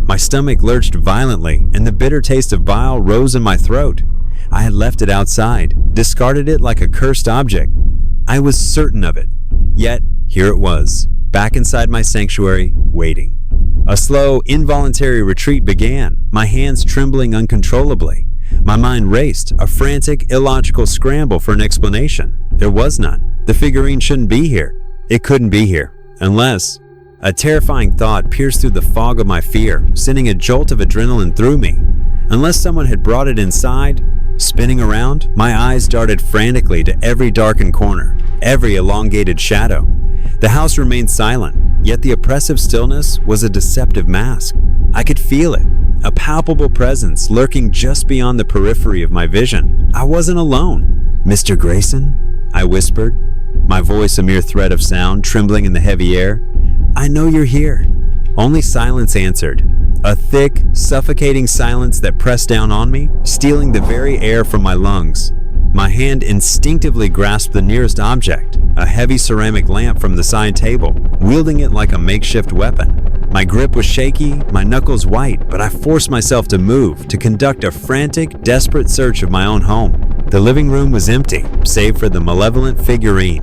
[SPEAKER 1] My stomach lurched violently, and the bitter taste of bile rose in my throat. I had left it outside, discarded it like a cursed object. I was certain of it. Yet, here it was, back inside my sanctuary, waiting. A slow, involuntary retreat began, my hands trembling uncontrollably. My mind raced, a frantic, illogical scramble for an explanation. There was none. The figurine shouldn't be here. It couldn't be here. Unless... A terrifying thought pierced through the fog of my fear, sending a jolt of adrenaline through me. Unless someone had brought it inside... Spinning around, my eyes darted frantically to every darkened corner, every elongated shadow. The house remained silent, yet the oppressive stillness was a deceptive mask. I could feel it, a palpable presence lurking just beyond the periphery of my vision. I wasn't alone. "Mr. Grayson?" I whispered, my voice a mere thread of sound trembling in the heavy air. "I know you're here." Only silence answered. A thick, suffocating silence that pressed down on me, stealing the very air from my lungs. My hand instinctively grasped the nearest object, a heavy ceramic lamp from the side table, wielding it like a makeshift weapon. My grip was shaky, my knuckles white, but I forced myself to move, to conduct a frantic, desperate search of my own home. The living room was empty, save for the malevolent figurine.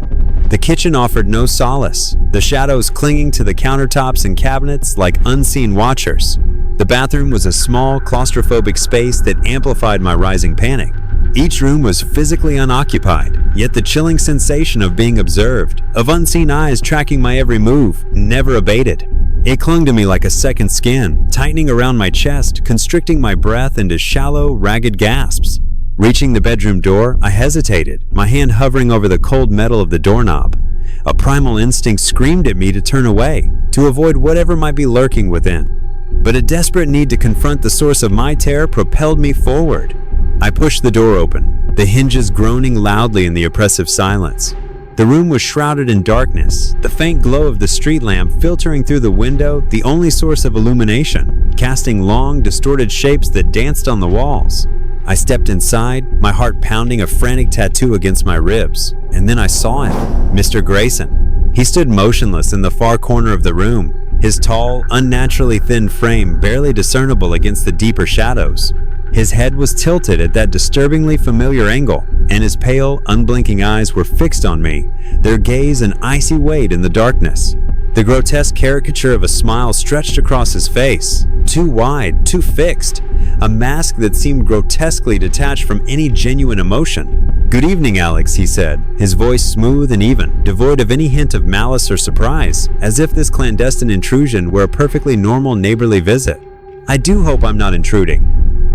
[SPEAKER 1] The kitchen offered no solace, the shadows clinging to the countertops and cabinets like unseen watchers. The bathroom was a small, claustrophobic space that amplified my rising panic. Each room was physically unoccupied, yet the chilling sensation of being observed, of unseen eyes tracking my every move, never abated. It clung to me like a second skin, tightening around my chest, constricting my breath into shallow, ragged gasps. Reaching the bedroom door, I hesitated, my hand hovering over the cold metal of the doorknob. A primal instinct screamed at me to turn away, to avoid whatever might be lurking within. But a desperate need to confront the source of my terror propelled me forward. I pushed the door open, the hinges groaning loudly in the oppressive silence. The room was shrouded in darkness, the faint glow of the street lamp filtering through the window, the only source of illumination, casting long, distorted shapes that danced on the walls. I stepped inside, my heart pounding a frantic tattoo against my ribs, and then I saw him, Mr. Grayson. He stood motionless in the far corner of the room, his tall, unnaturally thin frame barely discernible against the deeper shadows. His head was tilted at that disturbingly familiar angle, and his pale, unblinking eyes were fixed on me, their gaze an icy weight in the darkness. The grotesque caricature of a smile stretched across his face, too wide, too fixed, a mask that seemed grotesquely detached from any genuine emotion. "Good evening, Alex," he said, his voice smooth and even, devoid of any hint of malice or surprise, as if this clandestine intrusion were a perfectly normal neighborly visit. "I do hope I'm not intruding."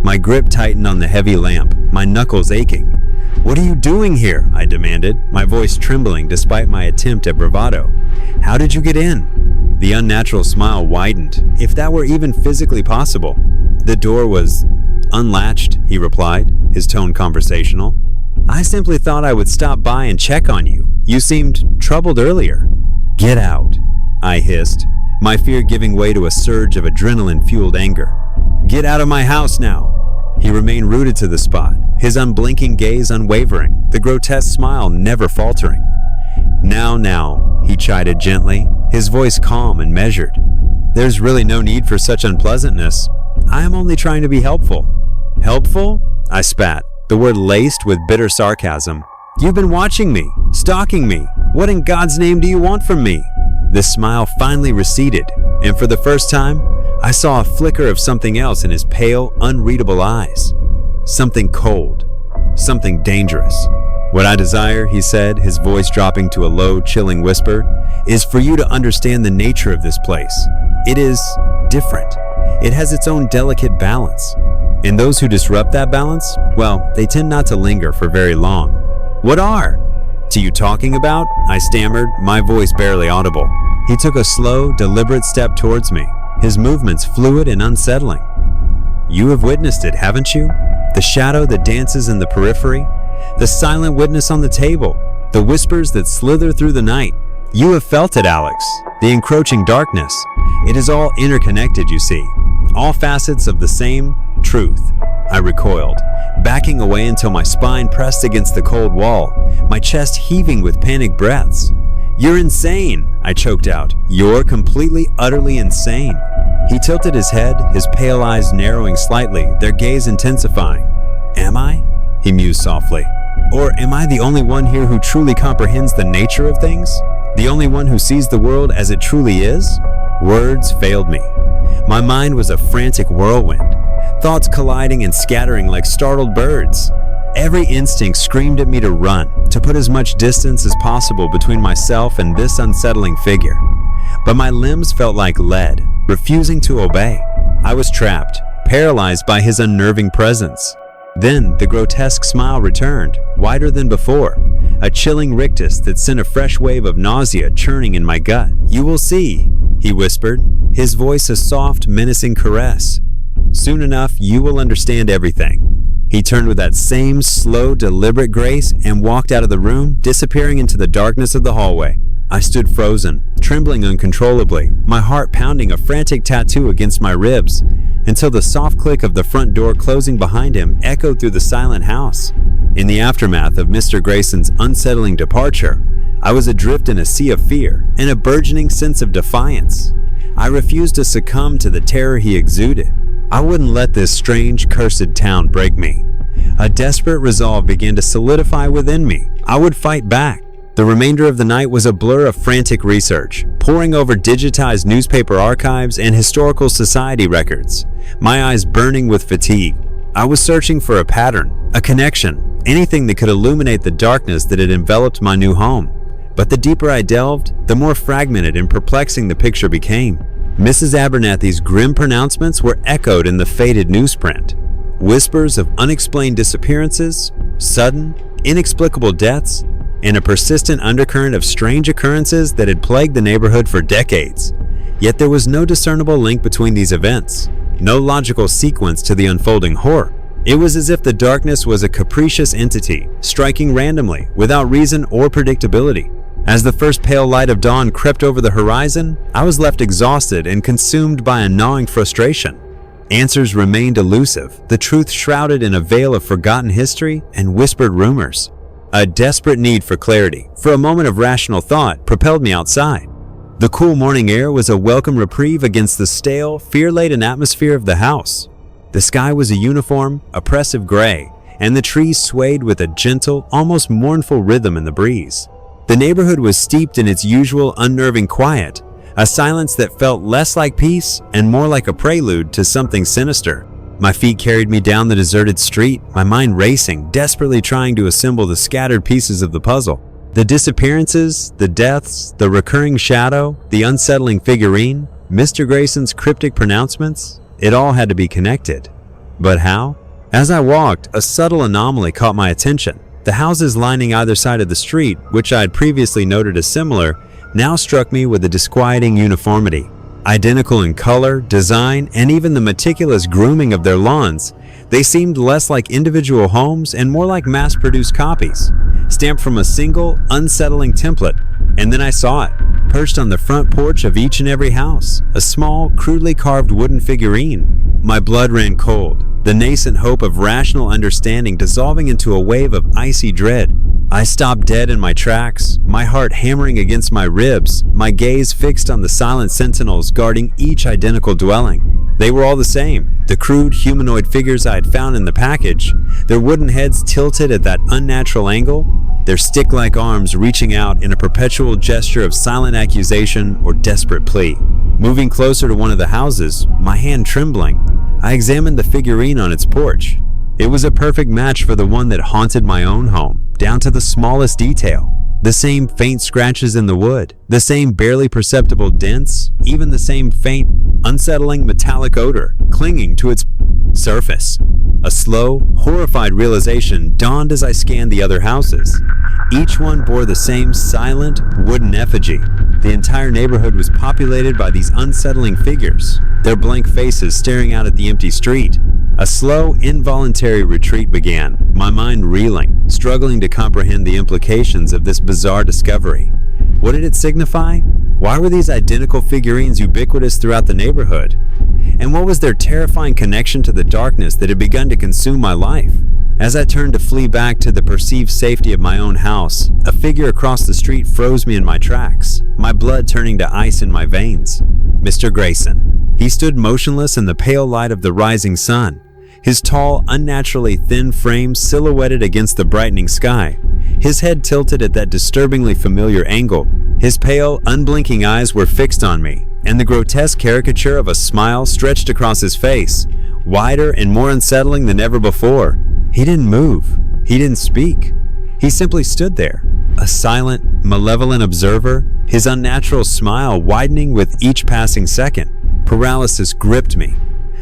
[SPEAKER 1] My grip tightened on the heavy lamp, my knuckles aching. "What are you doing here?" I demanded, my voice trembling despite my attempt at bravado. "How did you get in?" The unnatural smile widened, if that were even physically possible. "The door was unlatched," he replied, his tone conversational. "I simply thought I would stop by and check on you. You seemed troubled earlier." "Get out," I hissed, my fear giving way to a surge of adrenaline-fueled anger. "Get out of my house now." He remained rooted to the spot, his unblinking gaze unwavering, the grotesque smile never faltering. Now, he chided gently, his voice calm and measured. "There's really no need for such unpleasantness. I am only trying to be helpful." "Helpful?" I spat, the word laced with bitter sarcasm. "You've been watching me, stalking me. What in God's name do you want from me?" The smile finally receded, and for the first time, I saw a flicker of something else in his pale, unreadable eyes. Something cold, something dangerous. "What I desire," he said, his voice dropping to a low, chilling whisper, "is for you to understand the nature of this place. It is different. It has its own delicate balance. And those who disrupt that balance, well, they tend not to linger for very long. What are you talking about? I stammered, my voice barely audible. He took a slow, deliberate step towards me, his movements fluid and unsettling. You have witnessed it, haven't you? The shadow that dances in the periphery, the silent witness on the table, the whispers that slither through the night. You have felt it, Alex. The encroaching darkness. It is all interconnected, you see. All facets of the same truth. I recoiled, backing away until my spine pressed against the cold wall, my chest heaving with panicked breaths. You're insane, I choked out. You're completely, utterly insane. He tilted his head, his pale eyes narrowing slightly, their gaze intensifying. Am I? He mused softly. Or am I the only one here who truly comprehends the nature of things? The only one who sees the world as it truly is? Words failed me. My mind was a frantic whirlwind, thoughts colliding and scattering like startled birds. Every instinct screamed at me to run, to put as much distance as possible between myself and this unsettling figure. But my limbs felt like lead, refusing to obey. I was trapped, paralyzed by his unnerving presence. Then the grotesque smile returned, wider than before, a chilling rictus that sent a fresh wave of nausea churning in my gut. You will see, he whispered, his voice a soft, menacing caress. Soon enough, you will understand everything. He turned with that same slow, deliberate grace and walked out of the room, disappearing into the darkness of the hallway. I stood frozen, trembling uncontrollably, my heart pounding a frantic tattoo against my ribs, until the soft click of the front door closing behind him echoed through the silent house. In the aftermath of Mr. Grayson's unsettling departure, I was adrift in a sea of fear and a burgeoning sense of defiance. I refused to succumb to the terror he exuded. I wouldn't let this strange, cursed town break me. A desperate resolve began to solidify within me. I would fight back. The remainder of the night was a blur of frantic research, poring over digitized newspaper archives and historical society records, my eyes burning with fatigue. I was searching for a pattern, a connection, anything that could illuminate the darkness that had enveloped my new home. But the deeper I delved, the more fragmented and perplexing the picture became. Mrs. Abernathy's grim pronouncements were echoed in the faded newsprint. Whispers of unexplained disappearances, sudden, inexplicable deaths, and a persistent undercurrent of strange occurrences that had plagued the neighborhood for decades. Yet there was no discernible link between these events, no logical sequence to the unfolding horror. It was as if the darkness was a capricious entity, striking randomly, without reason or predictability. As the first pale light of dawn crept over the horizon, I was left exhausted and consumed by a gnawing frustration. Answers remained elusive, the truth shrouded in a veil of forgotten history and whispered rumors. A desperate need for clarity, for a moment of rational thought, propelled me outside. The cool morning air was a welcome reprieve against the stale, fear-laden atmosphere of the house. The sky was a uniform, oppressive gray, and the trees swayed with a gentle, almost mournful rhythm in the breeze. The neighborhood was steeped in its usual unnerving quiet, a silence that felt less like peace and more like a prelude to something sinister. My feet carried me down the deserted street, my mind racing, desperately trying to assemble the scattered pieces of the puzzle. The disappearances, the deaths, the recurring shadow, the unsettling figurine, Mr. Grayson's cryptic pronouncements, it all had to be connected. But how? As I walked, a subtle anomaly caught my attention. The houses lining either side of the street, which I had previously noted as similar, now struck me with a disquieting uniformity. Identical in color, design, and even the meticulous grooming of their lawns, they seemed less like individual homes and more like mass-produced copies, stamped from a single, unsettling template. And then I saw it, perched on the front porch of each and every house, a small, crudely carved wooden figurine. My blood ran cold, the nascent hope of rational understanding dissolving into a wave of icy dread. I stopped dead in my tracks, my heart hammering against my ribs, my gaze fixed on the silent sentinels guarding each identical dwelling. They were all the same, the crude humanoid figures I had found in the package, their wooden heads tilted at that unnatural angle, their stick-like arms reaching out in a perpetual gesture of silent accusation or desperate plea. Moving closer to one of the houses, my hand trembling, I examined the figurine on its porch. It was a perfect match for the one that haunted my own home, down to the smallest detail. The same faint scratches in the wood, the same barely perceptible dents, even the same faint, unsettling metallic odor clinging to its Surface. A slow, horrified realization dawned as I scanned the other houses. Each one bore the same silent, wooden effigy. The entire neighborhood was populated by these unsettling figures, their blank faces staring out at the empty street. A slow, involuntary retreat began, my mind reeling, struggling to comprehend the implications of this bizarre discovery. What did it signify? Why were these identical figurines ubiquitous throughout the neighborhood? And what was their terrifying connection to the darkness that had begun to consume my life? As I turned to flee back to the perceived safety of my own house, a figure across the street froze me in my tracks, my blood turning to ice in my veins. Mr. Grayson. He stood motionless in the pale light of the rising sun, his tall, unnaturally thin frame silhouetted against the brightening sky, his head tilted at that disturbingly familiar angle. His pale, unblinking eyes were fixed on me, and the grotesque caricature of a smile stretched across his face, wider and more unsettling than ever before. He didn't move. He didn't speak. He simply stood there, a silent, malevolent observer, his unnatural smile widening with each passing second. Paralysis gripped me.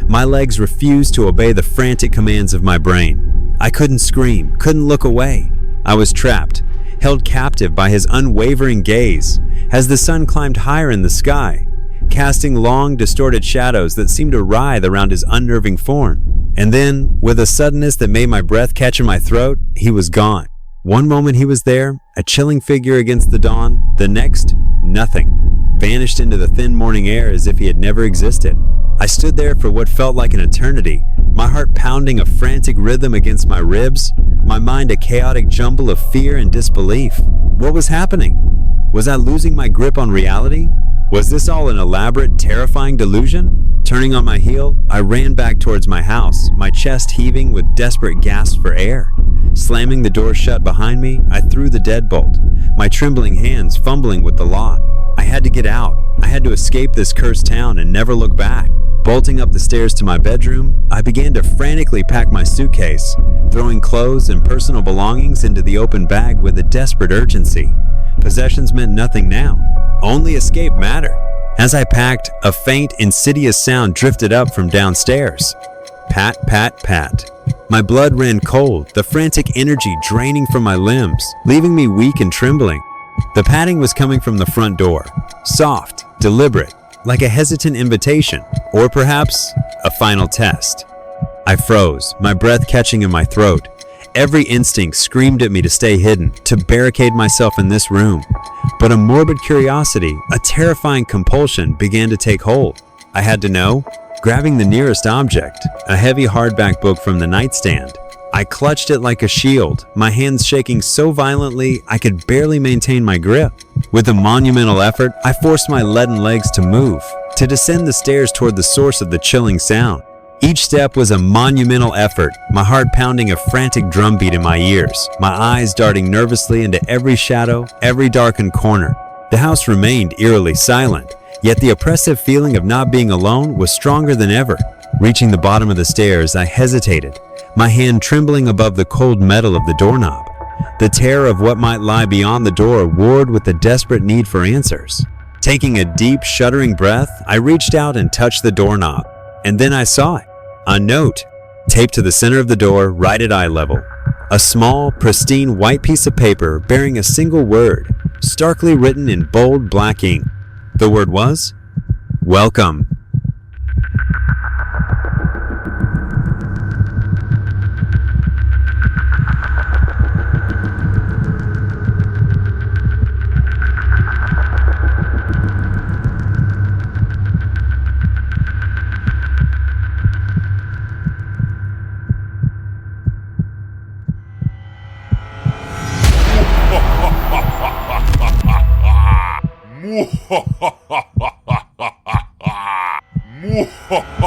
[SPEAKER 1] My legs refused to obey the frantic commands of my brain. I couldn't scream, couldn't look away. I was trapped, held captive by his unwavering gaze as the sun climbed higher in the sky, casting long, distorted shadows that seemed to writhe around his unnerving form. And then, with a suddenness that made my breath catch in my throat, he was gone. One moment he was there, a chilling figure against the dawn. The next, nothing. Vanished into the thin morning air as if he had never existed. I stood there for what felt like an eternity, my heart pounding a frantic rhythm against my ribs, my mind a chaotic jumble of fear and disbelief. What was happening? Was I losing my grip on reality? Was this all an elaborate, terrifying delusion? Turning on my heel, I ran back towards my house, my chest heaving with desperate gasps for air. Slamming the door shut behind me, I threw the deadbolt, my trembling hands fumbling with the lock. I had to get out. I had to escape this cursed town and never look back. Bolting up the stairs to my bedroom, I began to frantically pack my suitcase, throwing clothes and personal belongings into the open bag with a desperate urgency. Possessions meant nothing now. Only escape mattered. As I packed, a faint, insidious sound drifted up from downstairs. Pat, pat, pat. My blood ran cold, the frantic energy draining from my limbs, leaving me weak and trembling. The patting was coming from the front door, soft, deliberate, like a hesitant invitation, or perhaps a final test. I froze, my breath catching in my throat. Every instinct screamed at me to stay hidden, to barricade myself in this room. But a morbid curiosity, a terrifying compulsion began to take hold. I had to know. Grabbing the nearest object, a heavy hardback book from the nightstand, I clutched it like a shield, my hands shaking so violently I could barely maintain my grip. With a monumental effort, I forced my leaden legs to move, to descend the stairs toward the source of the chilling sound. Each step was a monumental effort, my heart pounding a frantic drumbeat in my ears, my eyes darting nervously into every shadow, every darkened corner. The house remained eerily silent, yet the oppressive feeling of not being alone was stronger than ever. Reaching the bottom of the stairs, I hesitated, my hand trembling above the cold metal of the doorknob. The terror of what might lie beyond the door warred with the desperate need for answers. Taking a deep, shuddering breath, I reached out and touched the doorknob. And then I saw it. A note, taped to the center of the door, right at eye level. A small, pristine white piece of paper bearing a single word, starkly written in bold black ink. The word was, "Welcome."
[SPEAKER 2] Mwahahaha.